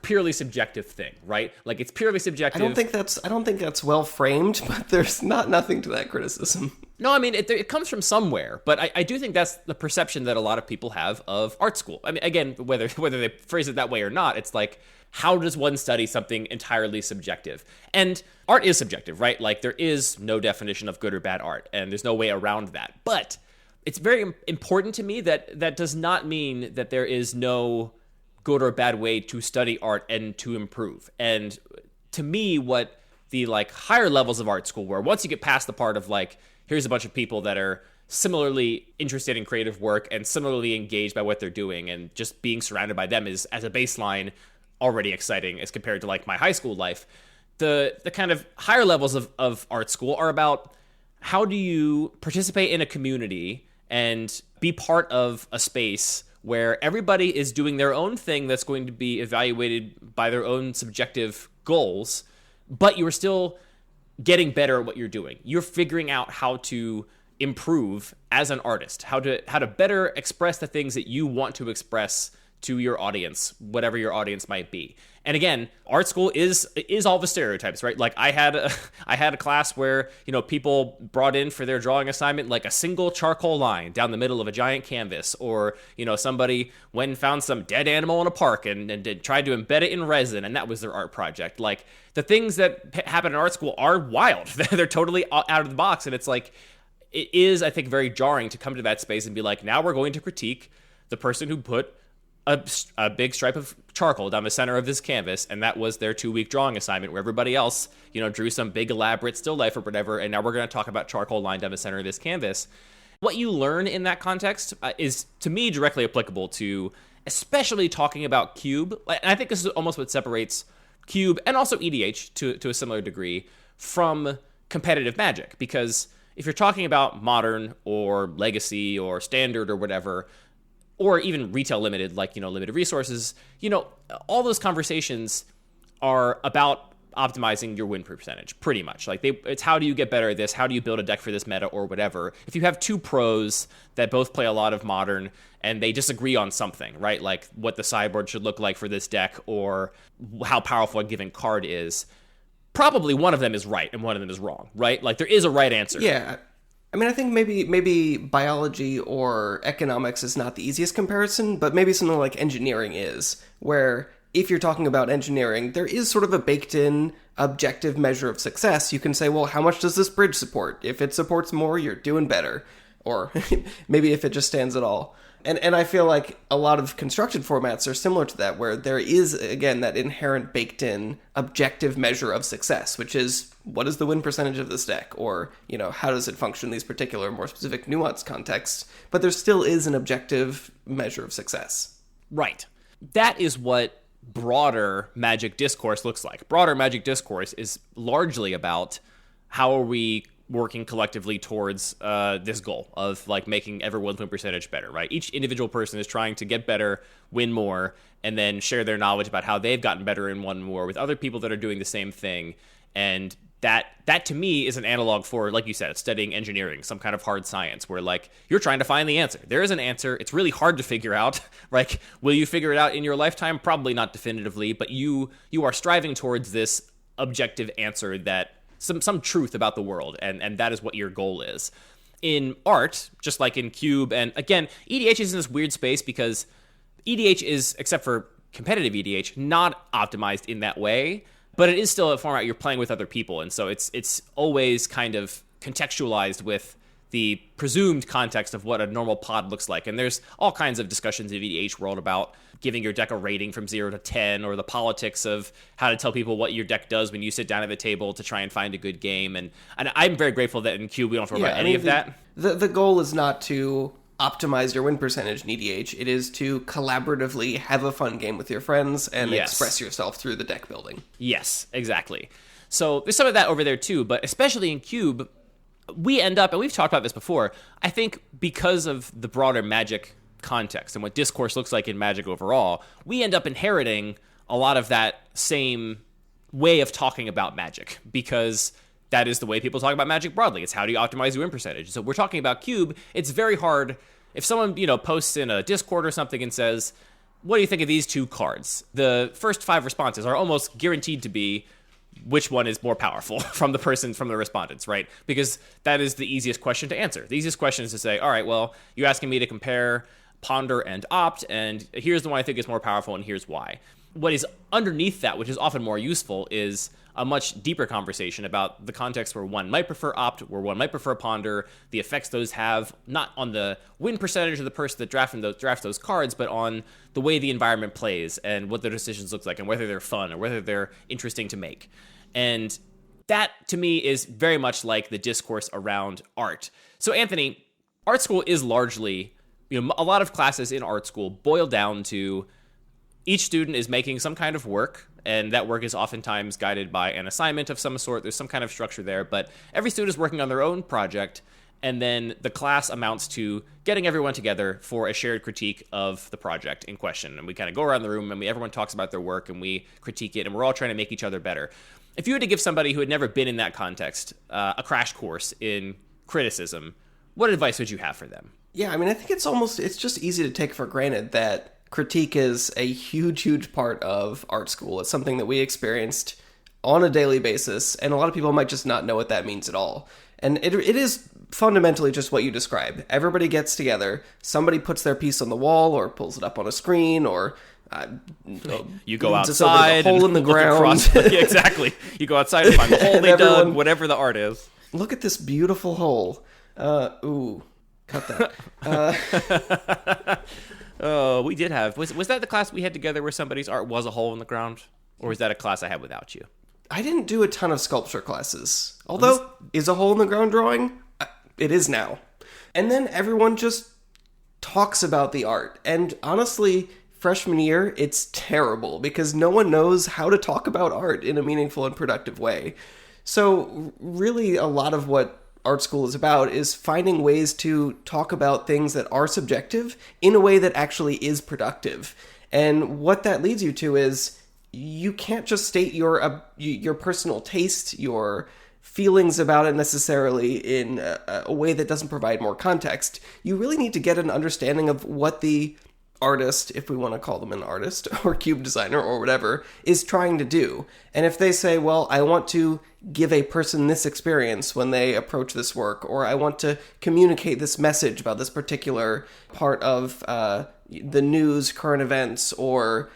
purely subjective thing, right? Like, it's purely subjective. I don't think that's well framed, but there's nothing to that criticism. No, I mean, it comes from somewhere, but I do think that's the perception that a lot of people have of art school. I mean, again, whether they phrase it that way or not, it's like, how does one study something entirely subjective? And art is subjective, right? Like, there is no definition of good or bad art, and there's no way around that. But it's very important to me that does not mean that there is no good or bad way to study art and to improve. And to me, what the higher levels of art school were, once you get past the part of here's a bunch of people that are similarly interested in creative work and similarly engaged by what they're doing, and just being surrounded by them is, as a baseline, already exciting as compared to my high school life. The kind of higher levels of art school are about how do you participate in a community and be part of a space where everybody is doing their own thing that's going to be evaluated by their own subjective goals, but you're still getting better at what you're doing. You're figuring out how to improve as an artist, how to better express the things that you want to express to your audience, whatever your audience might be. And again, art school is all the stereotypes, right? Like, I had a class where, people brought in for their drawing assignment a single charcoal line down the middle of a giant canvas, or somebody went and found some dead animal in a park and tried to embed it in resin, and that was their art project. Like, the things that happen in art school are wild. They're totally out of the box, and it's it is, I think, very jarring to come to that space and be like, now we're going to critique the person who put a big stripe of charcoal down the center of this canvas, and that was their 2-week drawing assignment, where everybody else, drew some big elaborate still life or whatever, and now we're going to talk about charcoal line down the center of this canvas. What you learn in that context is, to me, directly applicable to especially talking about Cube. And I think this is almost what separates Cube, and also EDH to a similar degree, from competitive Magic. Because if you're talking about Modern or Legacy or Standard or whatever, or even retail limited, limited resources, all those conversations are about optimizing your win percentage, pretty much. Like it's how do you get better at this? How do you build a deck for this meta or whatever? If you have two pros that both play a lot of Modern and they disagree on something, right? Like what the sideboard should look like for this deck or how powerful a given card is, probably one of them is right and one of them is wrong, right? Like there is a right answer. Yeah. I mean, I think maybe biology or economics is not the easiest comparison, but maybe something like engineering is, where if you're talking about engineering, there is sort of a baked-in objective measure of success. You can say, well, how much does this bridge support? If it supports more, you're doing better. Or maybe if it just stands at all. And I feel like a lot of constructed formats are similar to that, where there is, again, that inherent baked-in objective measure of success, which is, what is the win percentage of this deck? Or, how does it function in these particular, more specific, nuanced contexts? But there still is an objective measure of success. Right. That is what broader Magic Discourse looks like. Broader Magic Discourse is largely about how are we working collectively towards this goal of like making everyone's win percentage better, right? Each individual person is trying to get better, win more, and then share their knowledge about how they've gotten better and won more with other people that are doing the same thing. And that to me is an analog for, like you said, studying engineering, some kind of hard science where like you're trying to find the answer. There is an answer. It's really hard to figure out. Like, will you figure it out in your lifetime? Probably not definitively, but you are striving towards this objective answer that some truth about the world, and that is what your goal is. In art, just like in Cube, and again, EDH is in this weird space because EDH is, except for competitive EDH, not optimized in that way, but it is still a format you're playing with other people, and so it's always kind of contextualized with the presumed context of what a normal pod looks like. And there's all kinds of discussions in the EDH world about giving your deck a rating from 0 to 10, or the politics of how to tell people what your deck does when you sit down at the table to try and find a good game. And I'm very grateful that in Cube we don't have to worry about any of that. The goal is not to optimize your win percentage in EDH. It is to collaboratively have a fun game with your friends and express yourself through the deck building. Yes, exactly. So there's some of that over there too, but especially in Cube, we end up, and we've talked about this before, I think because of the broader Magic context and what Discourse looks like in Magic overall, we end up inheriting a lot of that same way of talking about Magic, because that is the way people talk about Magic broadly. It's how do you optimize your win percentage. So we're talking about Cube. It's very hard if someone, posts in a Discord or something and says, what do you think of these two cards? The first 5 responses are almost guaranteed to be which one is more powerful from the respondents, right? Because that is the easiest question to answer. The easiest question is to say, all right, well, you're asking me to compare Ponder and Opt, and here's the one I think is more powerful, and here's why. What is underneath that, which is often more useful, is a much deeper conversation about the context where one might prefer Opt, where one might prefer Ponder, the effects those have, not on the win percentage of the person that drafts those cards, but on the way the environment plays and what their decisions look like and whether they're fun or whether they're interesting to make. And that, to me, is very much like the discourse around art. So, Anthony, art school is largely, a lot of classes in art school boil down to each student is making some kind of work, and that work is oftentimes guided by an assignment of some sort. There's some kind of structure there, but every student is working on their own project, and then the class amounts to getting everyone together for a shared critique of the project in question. And we kind of go around the room, and everyone talks about their work, and we critique it, and we're all trying to make each other better. If you had to give somebody who had never been in that context a crash course in criticism, what advice would you have for them? Yeah, I mean, I think it's just easy to take for granted that critique is a huge, huge part of art school. It's something that we experienced on a daily basis, and a lot of people might just not know what that means at all. And it is fundamentally just what you described. Everybody gets together, somebody puts their piece on the wall or pulls it up on a screen, or you go outside, a hole in the ground. Exactly. You go outside and find the hole they dug, whatever the art is. Look at this beautiful hole. Cut that. Oh, we did have. Was that the class we had together where somebody's art was a hole in the ground? Or was that a class I had without you? I didn't do a ton of sculpture classes. Although, is a hole in the ground drawing? It is now. And then everyone just talks about the art. And honestly, freshman year, it's terrible because no one knows how to talk about art in a meaningful and productive way. So really, a lot of what art school is about is finding ways to talk about things that are subjective in a way that actually is productive. And what that leads you to is you can't just state your personal taste, your feelings about it necessarily in a way that doesn't provide more context. You really need to get an understanding of what the artist, if we want to call them an artist or cube designer or whatever, is trying to do. And if they say, well, I want to give a person this experience when they approach this work, or I want to communicate this message about this particular part of the news, current events, or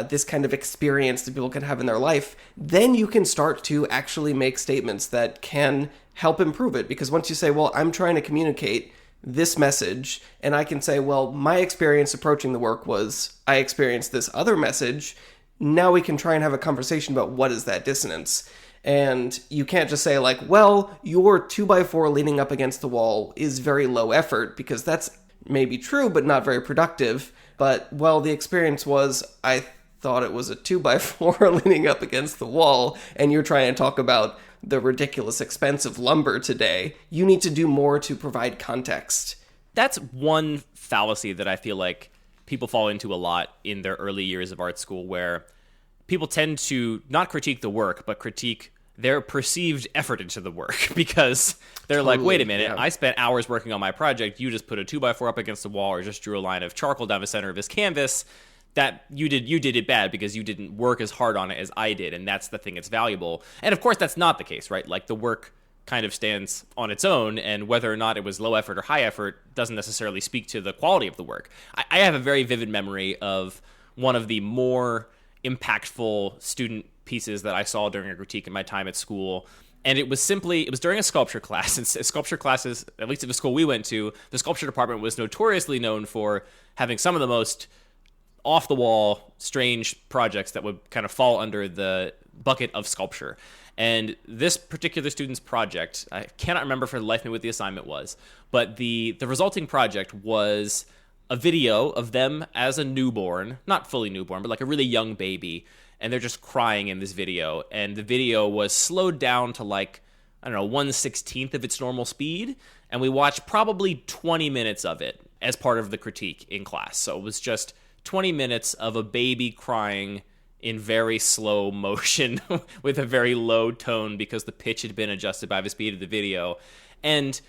this kind of experience that people can have in their life, then you can start to actually make statements that can help improve it. Because once you say, well, I'm trying to communicate this message, and I can say, well, my experience approaching the work was I experienced this other message, now we can try and have a conversation about what is that dissonance. And you can't just say like, well, your 2x4 leaning up against the wall is very low effort, because that's maybe true, but not very productive. But, well, the experience was I thought it was a 2x4 leaning up against the wall, and you're trying to talk about the ridiculous expense of lumber today. You need to do more to provide context. That's one fallacy that I feel like people fall into a lot in their early years of art school, where people tend to not critique the work, but critique their perceived effort into the work, because they're like, wait a minute, I spent hours working on my project. You just put a 2x4 up against the wall or just drew a line of charcoal down the center of this canvas. That you did it bad because you didn't work as hard on it as I did, and that's the thing that's valuable. And of course, that's not the case, right? Like, the work kind of stands on its own, and whether or not it was low effort or high effort doesn't necessarily speak to the quality of the work. I have a very vivid memory of one of the more impactful student pieces that I saw during a critique in my time at school. And it was during a sculpture class. And sculpture classes, at least at the school we went to, the sculpture department was notoriously known for having some of the most off-the-wall, strange projects that would kind of fall under the bucket of sculpture. And this particular student's project, I cannot remember for the life of me what the assignment was, but the resulting project was a video of them as a newborn, not fully newborn, but like a really young baby, and they're just crying in this video. And the video was slowed down to like, I don't know, 1/16 of its normal speed, and we watched probably 20 minutes of it as part of the critique in class. So it was just 20 minutes of a baby crying in very slow motion with a very low tone because the pitch had been adjusted by the speed of the video. And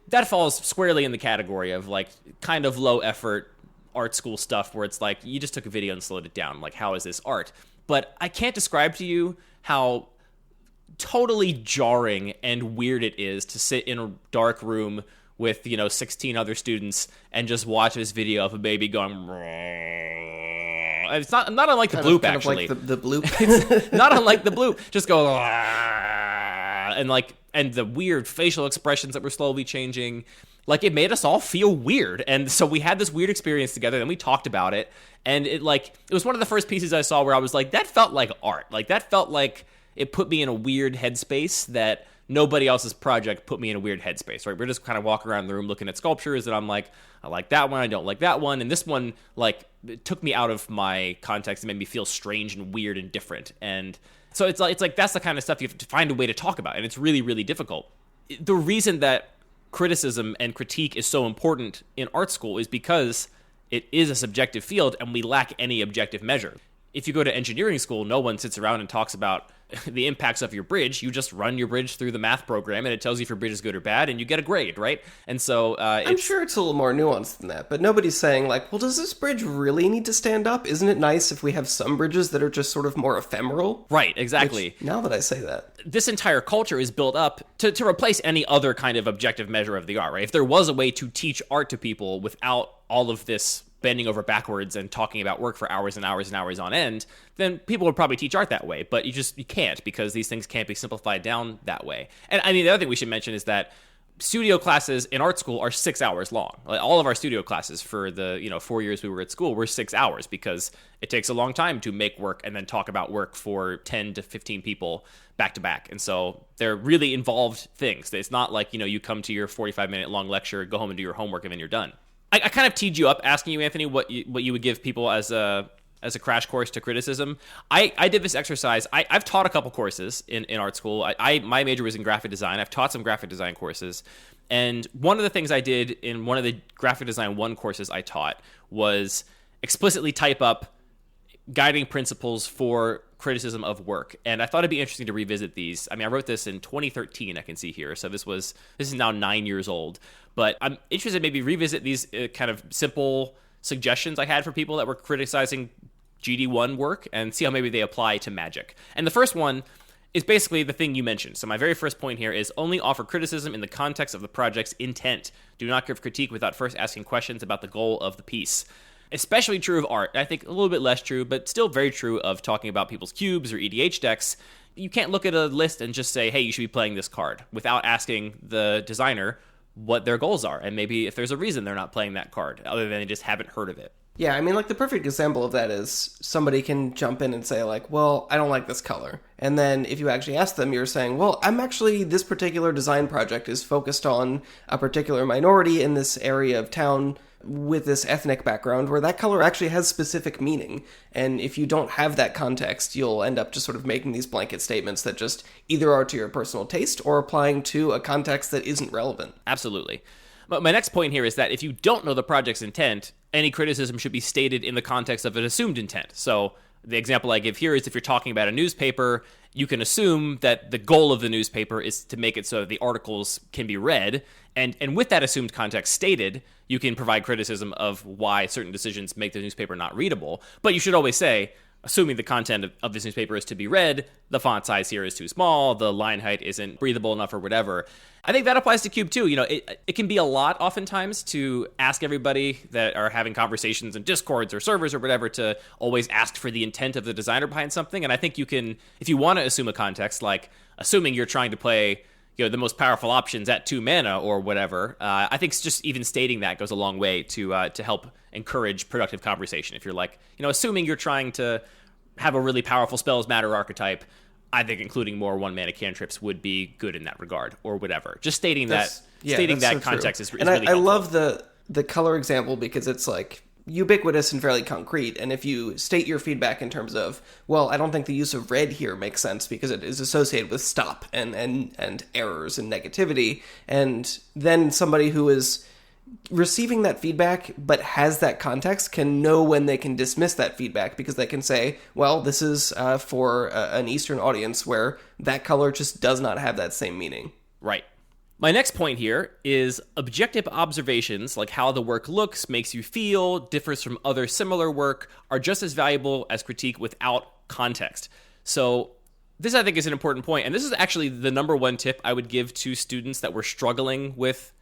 that falls squarely in the category of like kind of low effort art school stuff where it's like, you just took a video and slowed it down. Like, how is this art? But I can't describe to you how totally jarring and weird it is to sit in a dark room with, 16 other students and just watch this video of a baby going. It's not unlike the bloop, actually. Like the bloop. It's not unlike the bloop. Just go and the weird facial expressions that were slowly changing. Like, it made us all feel weird. And so we had this weird experience together, and we talked about it. And it was one of the first pieces I saw where I was like, that felt like art. Like, that felt like it put me in a weird headspace that nobody else's project put me in a weird headspace, right? We're just kind of walking around the room looking at sculptures, and I'm like, I like that one, I don't like that one. And this one, like, it took me out of my context and made me feel strange and weird and different. And so it's like that's the kind of stuff you have to find a way to talk about, and it's really, really difficult. The reason that criticism and critique is so important in art school is because it is a subjective field and we lack any objective measure. If you go to engineering school, no one sits around and talks about the impacts of your bridge. You just run your bridge through the math program and it tells you if your bridge is good or bad and you get a grade, right? And so I'm sure it's a little more nuanced than that, but nobody's saying like, well, does this bridge really need to stand up? Isn't it nice if we have some bridges that are just sort of more ephemeral? Right, exactly. Which, now that I say that. This entire culture is built up to replace any other kind of objective measure of the art, right? If there was a way to teach art to people without all of this bending over backwards and talking about work for hours and hours and hours on end, then people would probably teach art that way. But you can't, because these things can't be simplified down that way. And I mean, the other thing we should mention is that studio classes in art school are 6 hours long. Like, all of our studio classes for the 4 years we were at school were 6 hours, because it takes a long time to make work and then talk about work for 10 to 15 people back to back. And so they're really involved things. It's not like, you come to your 45-minute long lecture, go home and do your homework, and then you're done. I kind of teed you up asking you, Anthony, what you would give people as a crash course to criticism. I did this exercise. I've taught a couple courses in art school. My major was in graphic design. I've taught some graphic design courses. And one of the things I did in one of the graphic design 1 courses I taught was explicitly type up guiding principles for criticism of work. And I thought it'd be interesting to revisit these. I mean, I wrote this in 2013, I can see here. So this is now 9 years old. But I'm interested maybe revisit these kind of simple suggestions I had for people that were criticizing GD1 work and see how maybe they apply to Magic. And the first one is basically the thing you mentioned. So my very first point here is only offer criticism in the context of the project's intent. Do not give critique without first asking questions about the goal of the piece. Especially true of art. I think a little bit less true, but still very true of talking about people's cubes or EDH decks. You can't look at a list and just say, hey, you should be playing this card without asking the designer what their goals are. And maybe if there's a reason they're not playing that card, other than they just haven't heard of it. Yeah, I mean, like, the perfect example of that is somebody can jump in and say, like, well, I don't like this color. And then if you actually ask them, you're saying, well, this particular design project is focused on a particular minority in this area of town with this ethnic background where that color actually has specific meaning. And if you don't have that context, you'll end up just sort of making these blanket statements that just either are to your personal taste or applying to a context that isn't relevant. Absolutely. But my next point here is that if you don't know the project's intent, any criticism should be stated in the context of an assumed intent. So the example I give here is if you're talking about a newspaper, you can assume that the goal of the newspaper is to make it so that the articles can be read. And with that assumed context stated, you can provide criticism of why certain decisions make the newspaper not readable. But you should always say, assuming the content of this newspaper is to be read, the font size here is too small, the line height isn't breathable enough or whatever. I think that applies to Cube too. You know, it can be a lot oftentimes to ask everybody that are having conversations in Discords or servers or whatever to always ask for the intent of the designer behind something. And I think you can, if you want to assume a context, like assuming you're trying to play, you know, the most powerful options at 2 mana or whatever, I think just even stating that goes a long way to help encourage productive conversation. If you're like, you know, assuming you're trying to have a really powerful spells matter archetype, I think including more 1-mana cantrips would be good in that regard, or whatever. Just stating that so context is and really helpful. I love the color example because it's like ubiquitous and fairly concrete. And if you state your feedback in terms of, well, I don't think the use of red here makes sense because it is associated with stop and errors and negativity, and then somebody who is receiving that feedback but has that context can know when they can dismiss that feedback because they can say, well, this is for an Eastern audience where that color just does not have that same meaning. Right. My next point here is objective observations, like how the work looks, makes you feel, differs from other similar work, are just as valuable as critique without context. So this, I think, is an important point, and this is actually the number one tip I would give to students that were struggling with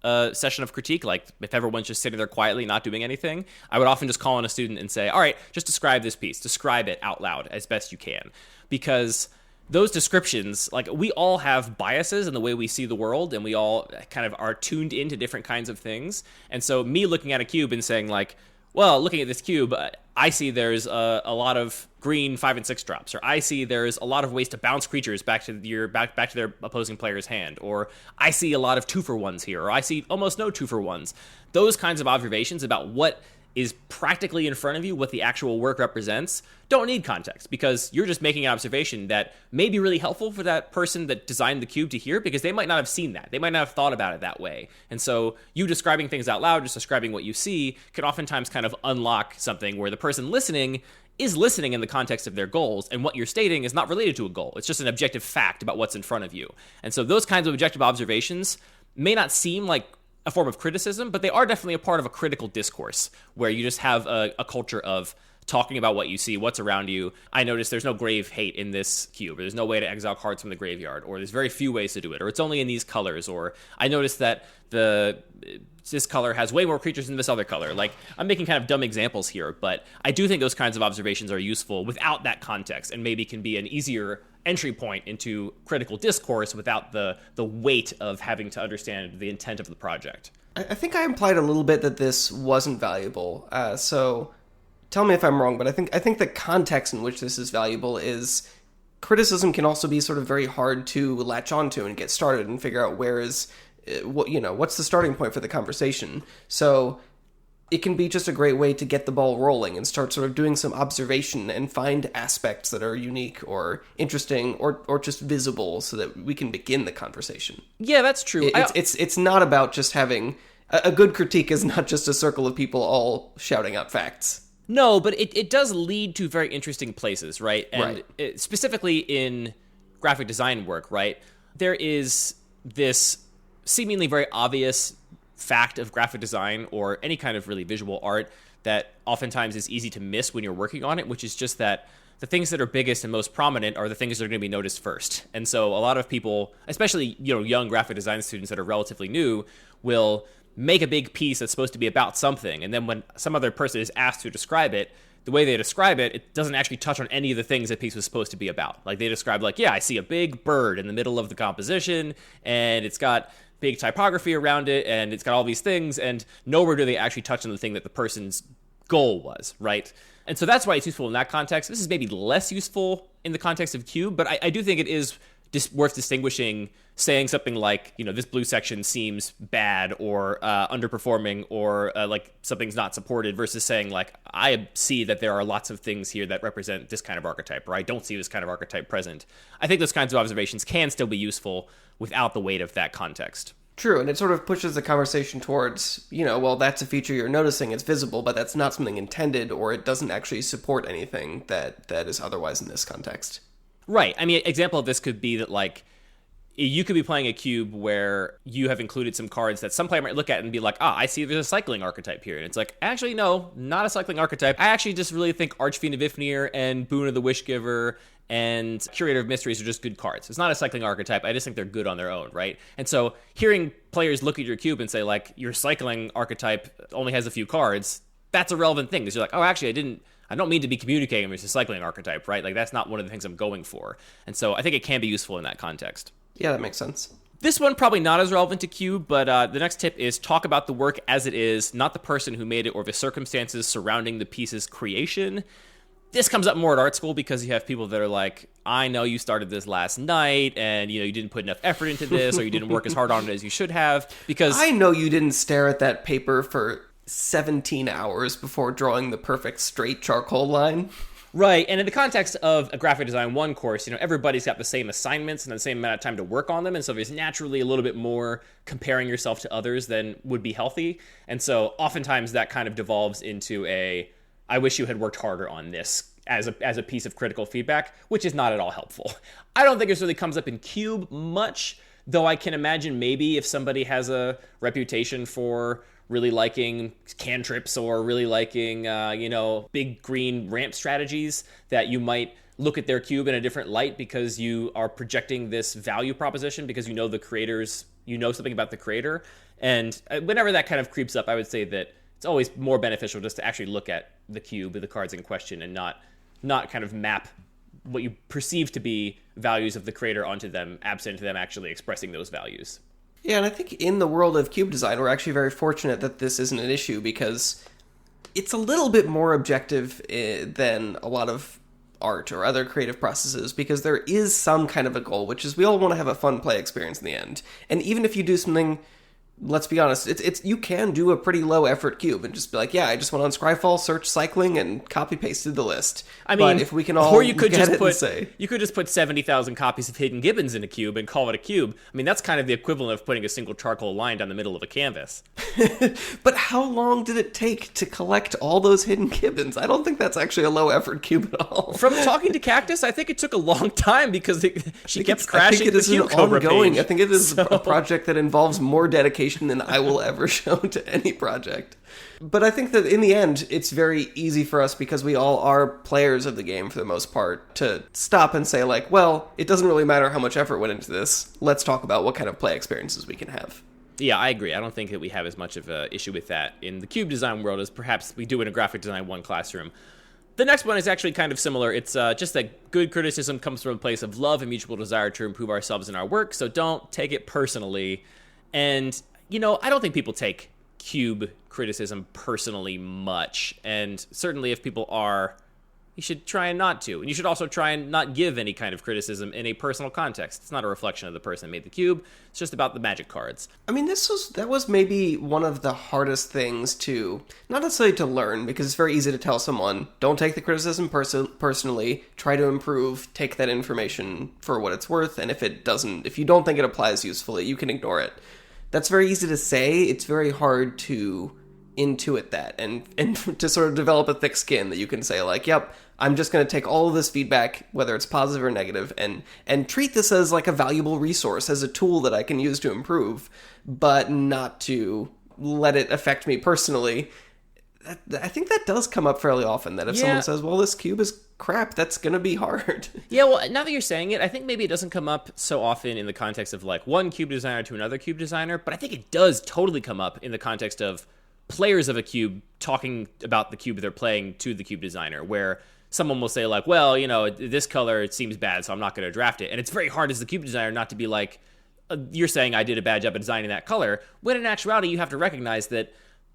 a session of critique. Like if everyone's just sitting there quietly not doing anything, I would often just call on a student and say, all right, just describe this piece, describe it out loud as best you can, because those descriptions, like, we all have biases in the way we see the world, and we all kind of are tuned into different kinds of things. And so me looking at a cube and saying, like, well, looking at this cube, I see there's a lot of green 5 and 6 drops, or I see there's a lot of ways to bounce creatures back to their opposing player's hand, or I see a lot of 2-for-1s here, or I see almost no 2-for-1s. Those kinds of observations about what is practically in front of you, what the actual work represents, don't need context, because you're just making an observation that may be really helpful for that person that designed the cube to hear, because they might not have seen that. They might not have thought about it that way. And so you describing things out loud, just describing what you see, can oftentimes kind of unlock something where the person listening is listening in the context of their goals, and what you're stating is not related to a goal. It's just an objective fact about what's in front of you. And so those kinds of objective observations may not seem like a form of criticism, but they are definitely a part of a critical discourse where you just have a culture of talking about what you see, what's around you. I noticed there's no grave hate in this cube, or there's no way to exile cards from the graveyard, or there's very few ways to do it, or it's only in these colors, or I noticed that this color has way more creatures than this other color. Like, I'm making kind of dumb examples here, but I do think those kinds of observations are useful without that context, and maybe can be an easier entry point into critical discourse without the weight of having to understand the intent of the project. I think I implied a little bit that this wasn't valuable, so tell me if I'm wrong, but I think the context in which this is valuable is criticism can also be sort of very hard to latch onto and get started and figure out what's the starting point for the conversation. So it can be just a great way to get the ball rolling and start sort of doing some observation and find aspects that are unique or interesting or just visible so that we can begin the conversation. Yeah, that's true. It's not about just having a good critique is not just a circle of people all shouting out facts. No, but it does lead to very interesting places, right? And Right. specifically in graphic design work, right? There is this seemingly very obvious fact of graphic design or any kind of really visual art that oftentimes is easy to miss when you're working on it, which is just that the things that are biggest and most prominent are the things that are going to be noticed first. And so a lot of people, especially, young graphic design students that are relatively new, will make a big piece that's supposed to be about something. And then when some other person is asked to describe it, the way they describe it, it doesn't actually touch on any of the things that piece was supposed to be about. Like they describe yeah, I see a big bird in the middle of the composition and it's got big typography around it and it's got all these things, and nowhere do they actually touch on the thing that the person's goal was, right? And so that's why it's useful in that context. This is maybe less useful in the context of Cube, but I do think it is worth distinguishing, saying something like, this blue section seems bad or underperforming or like something's not supported, versus saying like, I see that there are lots of things here that represent this kind of archetype, or I don't see this kind of archetype present. I think those kinds of observations can still be useful without the weight of that context. True, and it sort of pushes the conversation towards, well, that's a feature you're noticing, it's visible, but that's not something intended, or it doesn't actually support anything that is otherwise in this context. Right. I mean, an example of this could be that, like, you could be playing a cube where you have included some cards that some player might look at and be like, I see there's a cycling archetype here. And it's like, actually, no, not a cycling archetype. I actually just really think Archfiend of Ifnir and Boon of the Wishgiver and Curator of Mysteries are just good cards. It's not a cycling archetype. I just think they're good on their own, right? And so hearing players look at your cube and say, like, your cycling archetype only has a few cards, that's a relevant thing. Because you're like, actually, I don't mean to be communicating with a cycling archetype, right? Like, that's not one of the things I'm going for. And so I think it can be useful in that context. Yeah, that makes sense. This one probably not as relevant to Cube, but the next tip is talk about the work as it is, not the person who made it or the circumstances surrounding the piece's creation. This comes up more at art school because you have people that are like, I know you started this last night and, you didn't put enough effort into this, or you didn't work as hard on it as you should have, because I know you didn't stare at that paper for 17 hours before drawing the perfect straight charcoal line. Right, and in the context of a graphic design 1 course, everybody's got the same assignments and the same amount of time to work on them, and so there's naturally a little bit more comparing yourself to others than would be healthy, and so oftentimes that kind of devolves into I wish you had worked harder on this as a piece of critical feedback, which is not at all helpful. I don't think this really comes up in Cube much, though I can imagine maybe if somebody has a reputation for really liking cantrips or really liking, big green ramp strategies, that you might look at their cube in a different light because you are projecting this value proposition because you know something about the creator. And whenever that kind of creeps up, I would say that it's always more beneficial just to actually look at the cube, the cards in question, and not kind of map what you perceive to be values of the creator onto them, absent them actually expressing those values. Yeah, and I think in the world of cube design, we're actually very fortunate that this isn't an issue because it's a little bit more objective than a lot of art or other creative processes, because there is some kind of a goal, which is we all want to have a fun play experience in the end. And even if you do something, let's be honest, it's you can do a pretty low effort cube and just be like, yeah, I just went on Scryfall, searched cycling, and copy pasted the list. I mean, but if we can all or you could just put 70,000 copies of Hidden Gibbons in a cube and call it a cube. I mean, that's kind of the equivalent of putting a single charcoal line down the middle of a canvas. But how long did it take to collect all those Hidden Gibbons? I don't think that's actually a low effort cube at all. From talking to Cactus, I think it took a long time because she kept crashing. I think it is the an Cube Cobra ongoing. page. I think it is a project that involves more dedication than I will ever show to any project. But I think that in the end, it's very easy for us, because we all are players of the game for the most part, to stop and say, like, well, it doesn't really matter how much effort went into this. Let's talk about what kind of play experiences we can have. Yeah, I agree. I don't think that we have as much of an issue with that in the cube design world as perhaps we do in a graphic design 1 classroom. The next one is actually kind of similar. It's just that good criticism comes from a place of love and mutual desire to improve ourselves and our work, so don't take it personally. And I don't think people take cube criticism personally much, and certainly if people are, you should try and not to. And you should also try and not give any kind of criticism in a personal context. It's not a reflection of the person who made the cube. It's just about the magic cards. I mean, that was maybe one of the hardest things to, not necessarily to learn, because it's very easy to tell someone, don't take the criticism personally, try to improve, take that information for what it's worth, and if you don't think it applies usefully, you can ignore it. That's very easy to say. It's very hard to intuit that and to sort of develop a thick skin that you can say like, yep, I'm just going to take all of this feedback, whether it's positive or negative, and treat this as like a valuable resource, as a tool that I can use to improve, but not to let it affect me personally. I think that does come up fairly often, that if someone says, well, this cube is crap, that's going to be hard. Yeah, well, now that you're saying it, I think maybe it doesn't come up so often in the context of like one cube designer to another cube designer, but I think it does totally come up in the context of players of a cube talking about the cube they're playing to the cube designer, where someone will say like, well, this color, it seems bad, so I'm not going to draft it. And it's very hard as the cube designer not to be like, you're saying I did a bad job at designing that color, when in actuality you have to recognize that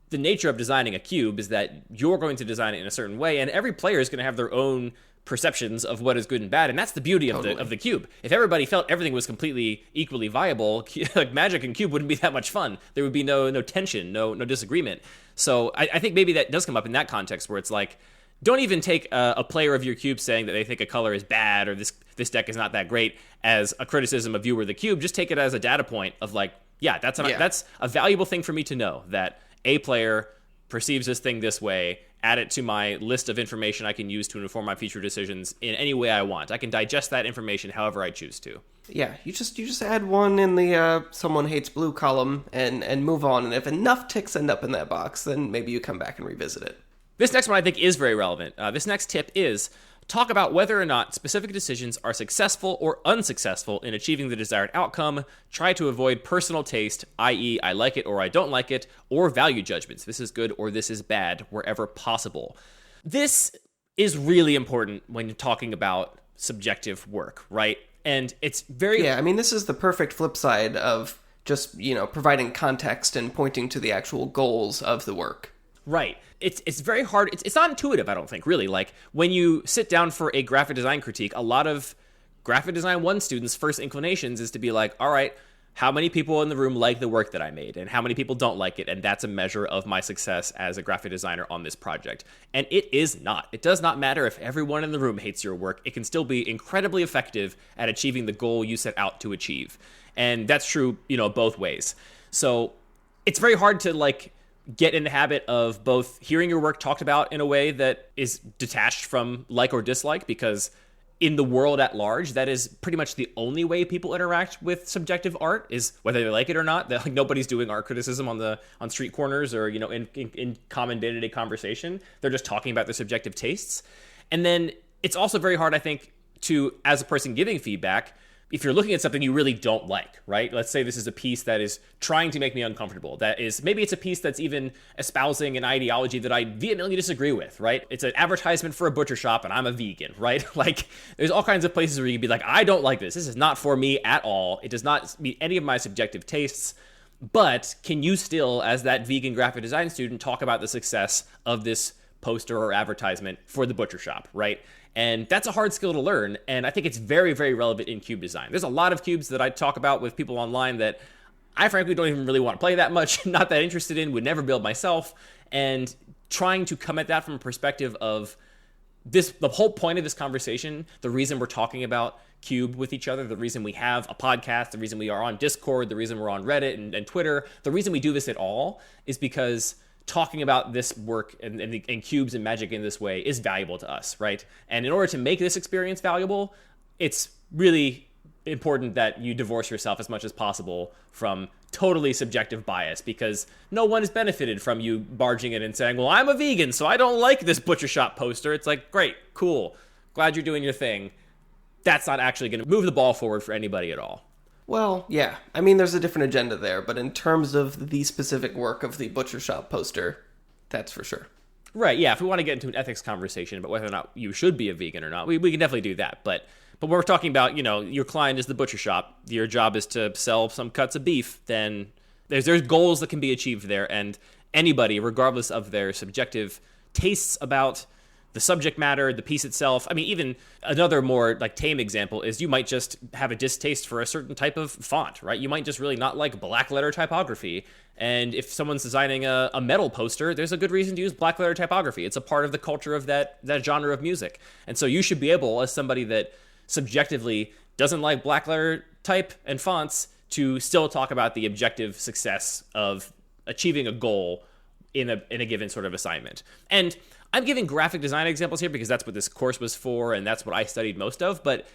the nature of designing a cube is that you're going to design it in a certain way, and every player is going to have their own perceptions of what is good and bad, and that's the beauty of the cube. If everybody felt everything was completely equally viable, like Magic and Cube wouldn't be that much fun. There would be no tension, no disagreement. So I think maybe that does come up in that context, where it's like, don't even take a player of your cube saying that they think a color is bad or this deck is not that great as a criticism of you or the cube. Just take it as a data point of like, that's a valuable thing for me to know, that a player perceives this thing this way, add it to my list of information I can use to inform my future decisions in any way I want. I can digest that information however I choose to. Yeah, you just add one in the someone hates blue column and move on, and if enough ticks end up in that box, then maybe you come back and revisit it. This next one I think is very relevant. This next tip is talk about whether or not specific decisions are successful or unsuccessful in achieving the desired outcome. Try to avoid personal taste, i.e. I like it or I don't like it, or value judgments. This is good or this is bad, wherever possible. This is really important when you're talking about subjective work, right? And it's very... Yeah, I mean, this is the perfect flip side of just, providing context and pointing to the actual goals of the work. Right. It's very hard. It's not intuitive, I don't think, really. Like, when you sit down for a graphic design critique, a lot of graphic design 1 students' first inclinations is to be like, all right, how many people in the room like the work that I made, and how many people don't like it, and that's a measure of my success as a graphic designer on this project. And it is not. It does not matter if everyone in the room hates your work. It can still be incredibly effective at achieving the goal you set out to achieve. And that's true, both ways. So it's very hard to, get in the habit of both hearing your work talked about in a way that is detached from like or dislike, because in the world at large, that is pretty much the only way people interact with subjective art, is whether they like it or not. That nobody's doing art criticism on street corners or in common day-to-day conversation. They're just talking about their subjective tastes. And then it's also very hard, I think, to, as a person giving feedback, if you're looking at something you really don't like, right? Let's say this is a piece that is trying to make me uncomfortable. Maybe it's a piece that's even espousing an ideology that I vehemently disagree with, right? It's an advertisement for a butcher shop and I'm a vegan, right? There's all kinds of places where you can be like, I don't like this. This is not for me at all. It does not meet any of my subjective tastes. But can you still, as that vegan graphic design student, talk about the success of this poster or advertisement for the butcher shop, right? And that's a hard skill to learn, and I think it's very, very relevant in cube design. There's a lot of cubes that I talk about with people online that I frankly don't even really want to play that much, not that interested in, would never build myself, and trying to come at that from a perspective of the whole point of this conversation, the reason we're talking about Cube with each other, the reason we have a podcast, the reason we are on Discord, the reason we're on Reddit and Twitter, the reason we do this at all is because talking about this work and cubes and magic in this way is valuable to us, right? And in order to make this experience valuable, it's really important that you divorce yourself as much as possible from totally subjective bias, because no one has benefited from you barging in and saying, well, I'm a vegan, so I don't like this butcher shop poster. It's like, great, cool, glad you're doing your thing. That's not actually going to move the ball forward for anybody at all. Well, yeah. I mean, there's a different agenda there, but in terms of the specific work of the butcher shop poster, that's for sure. Right, yeah. If we want to get into an ethics conversation about whether or not you should be a vegan or not, we can definitely do that. But when we're talking about, your client is the butcher shop, your job is to sell some cuts of beef, then there's goals that can be achieved there, and anybody, regardless of their subjective tastes about the subject matter, the piece itself. I mean, even another more tame example is you might just have a distaste for a certain type of font, right? You might just really not like black letter typography. And if someone's designing a metal poster, there's a good reason to use black letter typography. It's a part of the culture of that genre of music. And so you should be able, as somebody that subjectively doesn't like black letter type and fonts, to still talk about the objective success of achieving a goal in a given sort of assignment. And I'm giving graphic design examples here because that's what this course was for, and that's what I studied most of, but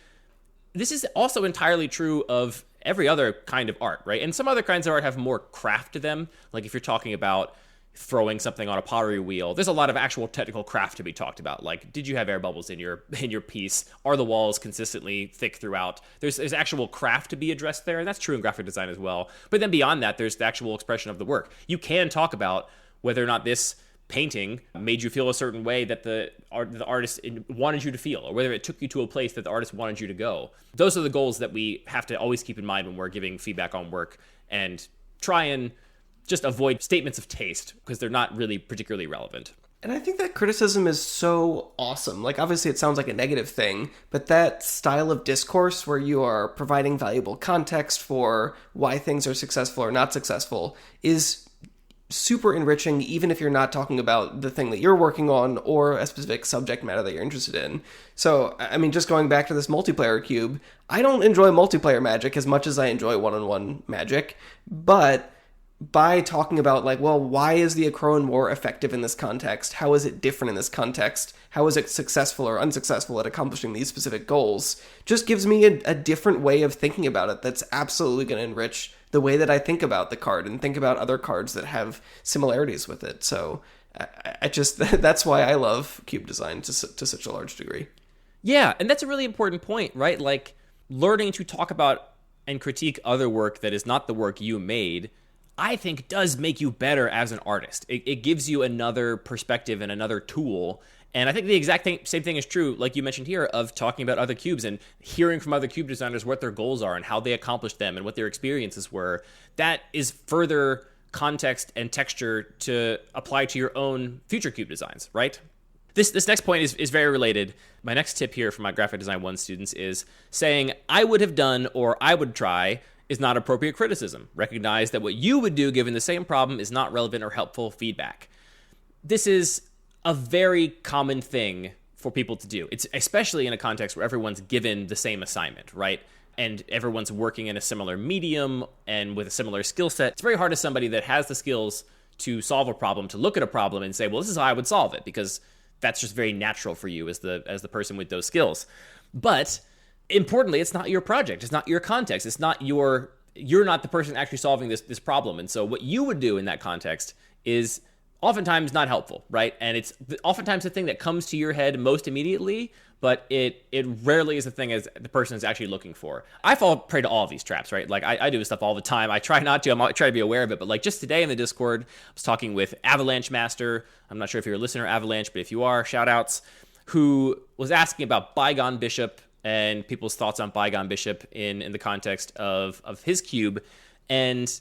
this is also entirely true of every other kind of art, right? And some other kinds of art have more craft to them. Like if you're talking about throwing something on a pottery wheel, there's a lot of actual technical craft to be talked about. Like, did you have air bubbles in your piece? Are the walls consistently thick throughout? There's actual craft to be addressed there, and that's true in graphic design as well. But then beyond that, there's the actual expression of the work. You can talk about whether or not this painting made you feel a certain way that the artist wanted you to feel, or whether it took you to a place that the artist wanted you to go. Those are the goals that we have to always keep in mind when we're giving feedback on work, and try and just avoid statements of taste because they're not really particularly relevant. And I think that criticism is so awesome. Like, obviously it sounds like a negative thing, but that style of discourse where you are providing valuable context for why things are successful or not successful is super enriching, even if you're not talking about the thing that you're working on or a specific subject matter that you're interested in. So, I mean, just going back to this multiplayer cube, I don't enjoy multiplayer Magic as much as I enjoy one-on-one Magic, but by talking about, like, well, why is the Akroan War effective in this context? How is it different in this context? How is it successful or unsuccessful at accomplishing these specific goals? Just gives me a different way of thinking about it that's absolutely going to enrich the way that I think about the card and think about other cards that have similarities with it. So I just, that's why I love cube design to such a large degree. Yeah, and that's a really important point, right? Like, learning to talk about and critique other work that is not the work you made, I think does make you better as an artist. It gives you another perspective and another tool. And I think the exact same thing is true, like you mentioned here, of talking about other cubes and hearing from other cube designers what their goals are and how they accomplished them and what their experiences were. That is further context and texture to apply to your own future cube designs, right? This next point is very related. My next tip here for my Graphic Design 1 students is saying, I would have done or I would try is not appropriate criticism. Recognize that what you would do given the same problem is not relevant or helpful feedback. This is a very common thing for people to do. It's especially in a context where everyone's given the same assignment, right? And everyone's working in a similar medium and with a similar skill set. It's very hard as somebody that has the skills to solve a problem to look at a problem and say, well, this is how I would solve it, because that's just very natural for you as the person with those skills. But importantly, it's not your project. It's not your context. It's not you're not the person actually solving this problem. And so what you would do in that context is oftentimes not helpful, right? And it's oftentimes the thing that comes to your head most immediately, but it rarely is the thing as the person is actually looking for. I fall prey to all of these traps, right? Like I do this stuff all the time. I try not to. I try to be aware of it. But like just today in the Discord, I was talking with Avalanche Master. I'm not sure if you're a listener, Avalanche, but if you are, shout outs, who was asking about Bygone Bishop and people's thoughts on Bygone Bishop in the context of his cube, and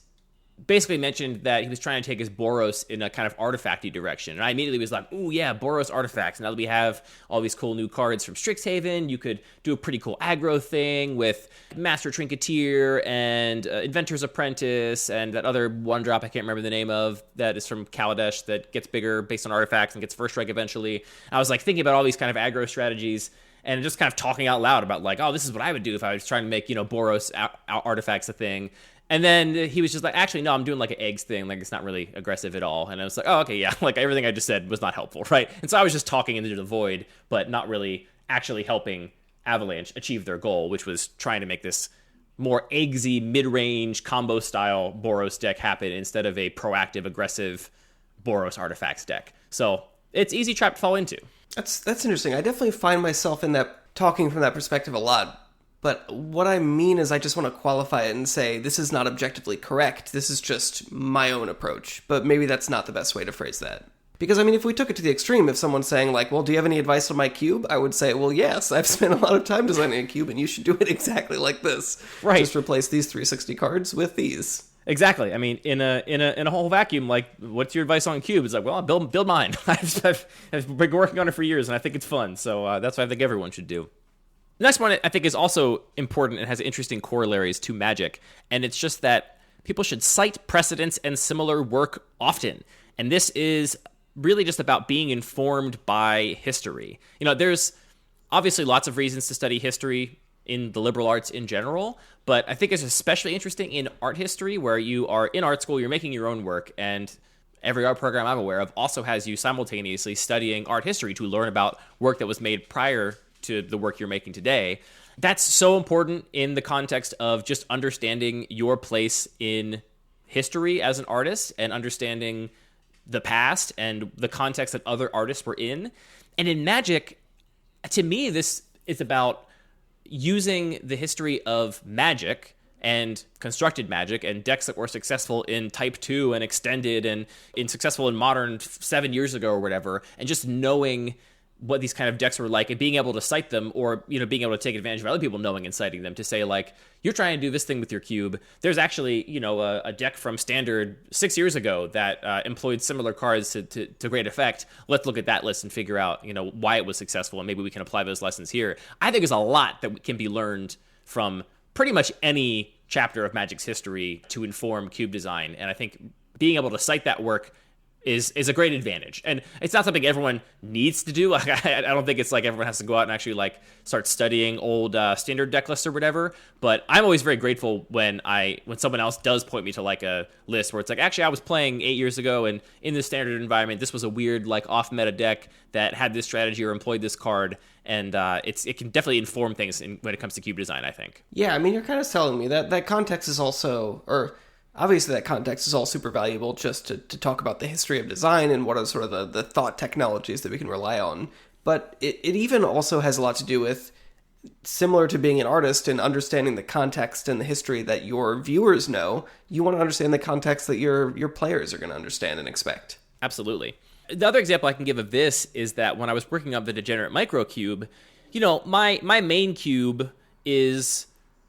basically mentioned that he was trying to take his Boros in a kind of artifacty direction. And I immediately was like, ooh, yeah, Boros artifacts. Now that we have all these cool new cards from Strixhaven, you could do a pretty cool aggro thing with Master Trinketeer and Inventor's Apprentice and that other one drop I can't remember the name of that is from Kaladesh that gets bigger based on artifacts and gets first strike eventually. I was like thinking about all these kind of aggro strategies and just kind of talking out loud about like, oh, this is what I would do if I was trying to make, Boros artifacts a thing. And then he was just like, actually, no, I'm doing like an eggs thing. Like, it's not really aggressive at all. And I was like, oh, okay, yeah. Like, everything I just said was not helpful, right? And so I was just talking into the void, but not really actually helping Avalanche achieve their goal, which was trying to make this more eggsy, mid-range, combo-style Boros deck happen instead of a proactive, aggressive Boros artifacts deck. So it's easy trap to fall into. That's interesting. I definitely find myself in that, talking from that perspective a lot. But what I mean is I just want to qualify it and say this is not objectively correct. This is just my own approach. But maybe that's not the best way to phrase that. Because, I mean, if we took it to the extreme, if someone's saying, like, well, do you have any advice on my cube? I would say, well, yes, I've spent a lot of time designing a cube, and you should do it exactly like this. Right. Just replace these 360 cards with these. Exactly. I mean, in a whole vacuum, like, what's your advice on cube? It's like, well, build mine. I've been working on it for years, and I think it's fun. So that's what I think everyone should do. The next one I think is also important and has interesting corollaries to Magic, and it's just that people should cite precedents and similar work often. And this is really just about being informed by history. There's obviously lots of reasons to study history in the liberal arts in general, but I think it's especially interesting in art history where you are in art school, you're making your own work, and every art program I'm aware of also has you simultaneously studying art history to learn about work that was made prior to the work you're making today. That's so important in the context of just understanding your place in history as an artist and understanding the past and the context that other artists were in. And in Magic, to me, this is about using the history of Magic and constructed Magic and decks that were successful in Type 2 and Extended and successful in Modern 7 years ago or whatever, and just knowing what these kind of decks were like and being able to cite them, or, you know, being able to take advantage of other people knowing and citing them to say, like, you're trying to do this thing with your cube. There's actually, you know, a deck from Standard 6 years ago that employed similar cards to great effect. Let's look at that list and figure out, you know, why it was successful, and maybe we can apply those lessons here. I think there's a lot that can be learned from pretty much any chapter of Magic's history to inform cube design, and I think being able to cite that work is a great advantage. And it's not something everyone needs to do. Like, I don't think it's like everyone has to go out and actually like start studying old standard deck lists or whatever. But I'm always very grateful when someone else does point me to like a list where it's like, actually, I was playing 8 years ago, and in the standard environment, this was a weird like off meta deck that had this strategy or employed this card. And it can definitely inform things when it comes to cube design, I think. Yeah, I mean, you're kind of telling me that context is also, or obviously that context is all super valuable just to talk about the history of design and what are sort of the thought technologies that we can rely on. But it even also has a lot to do with, similar to being an artist and understanding the context and the history that your viewers know, you want to understand the context that your players are going to understand and expect. Absolutely. The other example I can give of this is that when I was working on the Degenerate Microcube, you know, my main cube is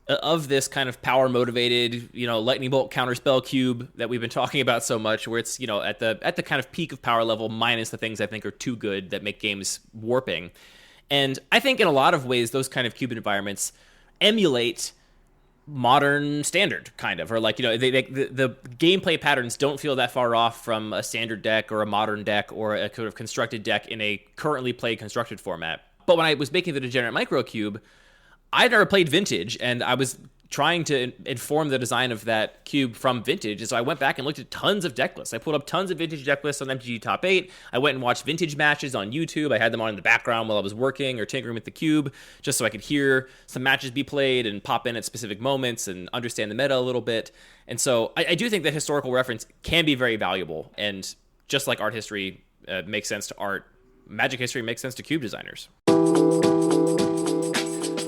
of this kind of power-motivated, you know, lightning bolt counterspell cube that we've been talking about so much, where it's, you know, at the kind of peak of power level, minus the things I think are too good that make games warping. And I think in a lot of ways, those kind of cube environments emulate modern standard, kind of, or like, you know, the gameplay patterns don't feel that far off from a standard deck or a modern deck or a sort of constructed deck in a currently played constructed format. But when I was making the Degenerate Microcube, I'd never played Vintage, and I was trying to inform the design of that cube from Vintage, and so I went back and looked at tons of deck lists. I pulled up tons of Vintage deck lists on MTG Top 8. I went and watched Vintage matches on YouTube. I had them on in the background while I was working or tinkering with the cube, just so I could hear some matches be played and pop in at specific moments and understand the meta a little bit. And so I do think that historical reference can be very valuable, and just like art history makes sense to art, Magic history makes sense to cube designers.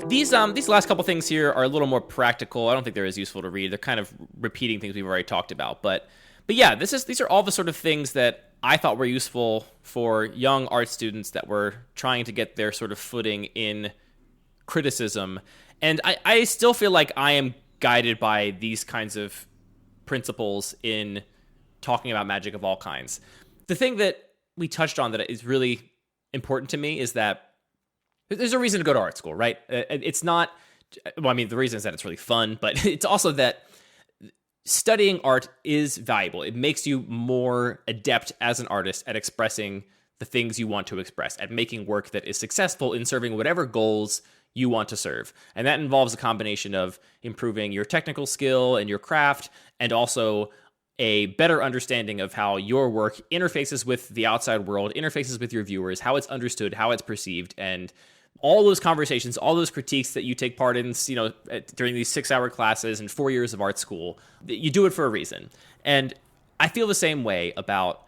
These last couple things here are a little more practical. I don't think they're as useful to read. They're kind of repeating things we've already talked about. But yeah, these are all the sort of things that I thought were useful for young art students that were trying to get their sort of footing in criticism. And I still feel like I am guided by these kinds of principles in talking about Magic of all kinds. The thing that we touched on that is really important to me is that there's a reason to go to art school, right? It's not, well, I mean, the reason is that it's really fun, but it's also that studying art is valuable. It makes you more adept as an artist at expressing the things you want to express, at making work that is successful in serving whatever goals you want to serve. And that involves a combination of improving your technical skill and your craft, and also a better understanding of how your work interfaces with the outside world, interfaces with your viewers, how it's understood, how it's perceived, and all those conversations, all those critiques that you take part in, you know, during these 6-hour classes and 4 years of art school, you do it for a reason. And I feel the same way about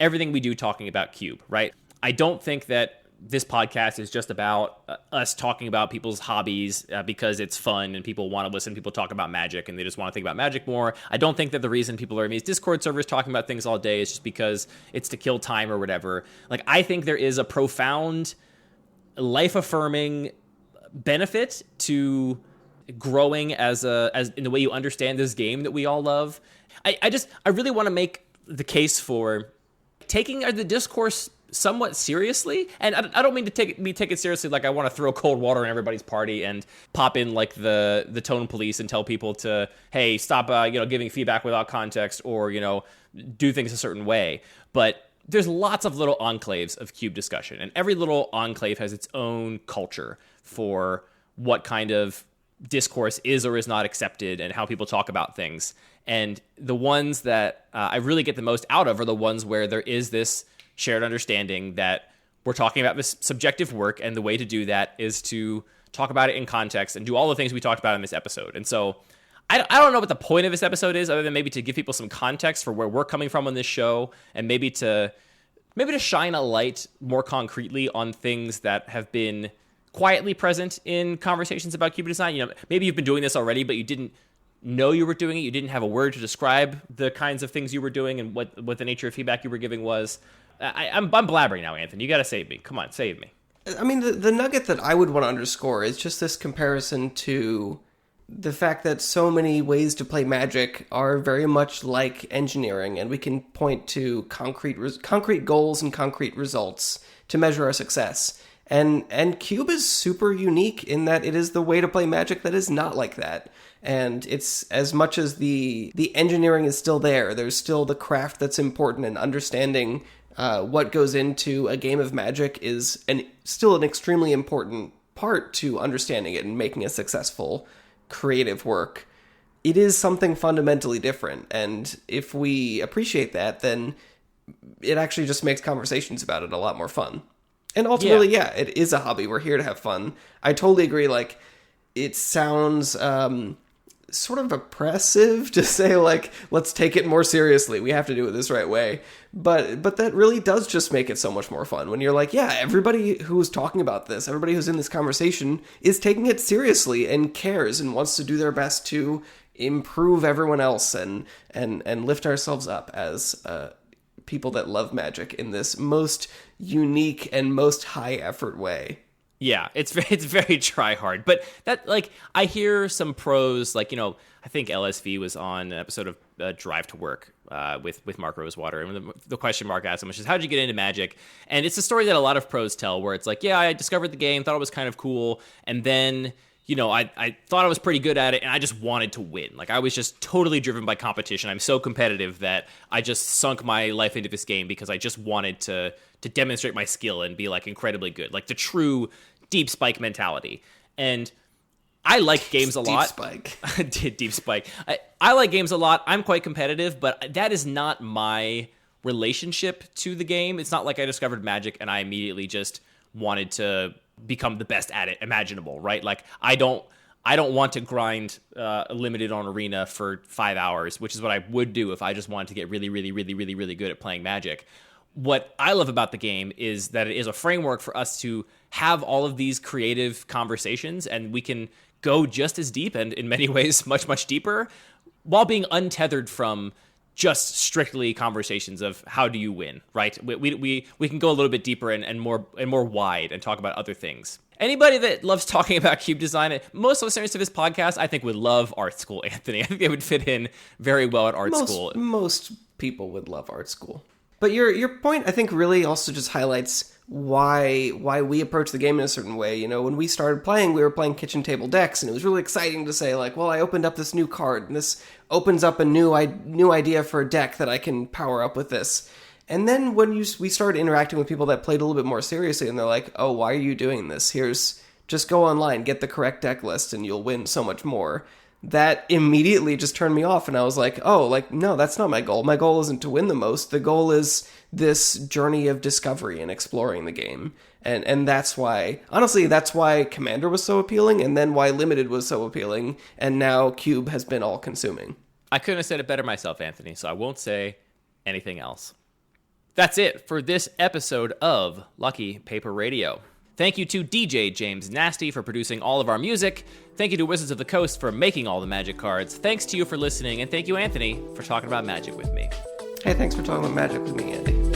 everything we do talking about Cube, right? I don't think that this podcast is just about us talking about people's hobbies because it's fun and people want to listen, people talk about Magic and they just want to think about Magic more. I don't think that the reason people are in these Discord servers talking about things all day is just because it's to kill time or whatever. Like, I think there is a profound life-affirming benefit to growing as in the way you understand this game that we all love. I really want to make the case for taking the discourse somewhat seriously, and I don't mean to take it seriously like I want to throw cold water in everybody's party and pop in like the tone police and tell people to, hey, stop giving feedback without context, or do things a certain way. But there's lots of little enclaves of cube discussion, and every little enclave has its own culture for what kind of discourse is or is not accepted and how people talk about things. And the ones that I really get the most out of are the ones where there is this shared understanding that we're talking about this subjective work, and the way to do that is to talk about it in context and do all the things we talked about in this episode. And so I don't know what the point of this episode is, other than maybe to give people some context for where we're coming from on this show, and maybe to shine a light more concretely on things that have been quietly present in conversations about cube design. You know, maybe you've been doing this already, but you didn't know you were doing it. You didn't have a word to describe the kinds of things you were doing and what the nature of feedback you were giving was. I'm blabbering now, Anthony. You got to save me. Come on, save me. I mean, the nugget that I would want to underscore is just this comparison to the fact that so many ways to play Magic are very much like engineering, and we can point to concrete goals and concrete results to measure our success. And Cube is super unique in that it is the way to play Magic that is not like that. And it's, as much as the engineering is still there, there's still the craft that's important, and understanding what goes into a game of Magic is still an extremely important part to understanding it and making a successful creative work. It is something fundamentally different, and if we appreciate that, then it actually just makes conversations about it a lot more fun. And ultimately, yeah, it is a hobby. We're here to have fun. I totally agree. Like, it sounds sort of oppressive to say, like, let's take it more seriously. We have to do it this right way. But that really does just make it so much more fun when you're like, yeah, everybody who's talking about this, everybody who's in this conversation is taking it seriously and cares and wants to do their best to improve everyone else and lift ourselves up as people that love Magic in this most unique and most high effort way. Yeah, it's very try hard. But that, like, I hear some pros, like, you know, I think LSV was on an episode of Drive to Work with Mark Rosewater, and the question Mark asked him, which is, how'd you get into Magic? And it's a story that a lot of pros tell, where it's like, yeah, I discovered the game, thought it was kind of cool, and then, you know, I thought I was pretty good at it, and I just wanted to win. Like, I was just totally driven by competition. I'm so competitive that I just sunk my life into this game because I just wanted to demonstrate my skill and be, like, incredibly good. Like, the true deep spike mentality. And I like games a lot. Deep spike. I like games a lot. I'm quite competitive, but that is not my relationship to the game. It's not like I discovered Magic and I immediately just wanted to become the best at it imaginable, right? Like, I don't want to grind limited on Arena for 5 hours, which is what I would do if I just wanted to get really, really, really, really, really good at playing Magic. What I love about the game is that it is a framework for us to have all of these creative conversations, and we can go just as deep, and in many ways much, much deeper, while being untethered from just strictly conversations of how do you win, right? We can go a little bit deeper and more wide and talk about other things. Anybody that loves talking about cube design, most listeners to this podcast, I think, would love art school, Anthony. I think they would fit in very well at art school. Most people would love art school. But your point, I think, really also just highlights why we approach the game in a certain way. You know, when we started playing, we were playing kitchen table decks, and it was really exciting to say, like, well, I opened up this new card, and this opens up a new idea for a deck that I can power up with this. And then when we started interacting with people that played a little bit more seriously, and they're like, oh, why are you doing this? Just go online, get the correct deck list, and you'll win so much more. That immediately just turned me off, and I was like, oh, like, no, that's not my goal. My goal isn't to win the most. The goal is this journey of discovery and exploring the game. And that's why, honestly, that's why Commander was so appealing, and then why Limited was so appealing, and now Cube has been all-consuming. I couldn't have said it better myself, Anthony, so I won't say anything else. That's it for this episode of Lucky Paper Radio. Thank you to DJ James Nasty for producing all of our music. Thank you to Wizards of the Coast for making all the Magic cards. Thanks to you for listening, and thank you, Anthony, for talking about Magic with me. Hey, thanks for talking about Magic with me, Andy.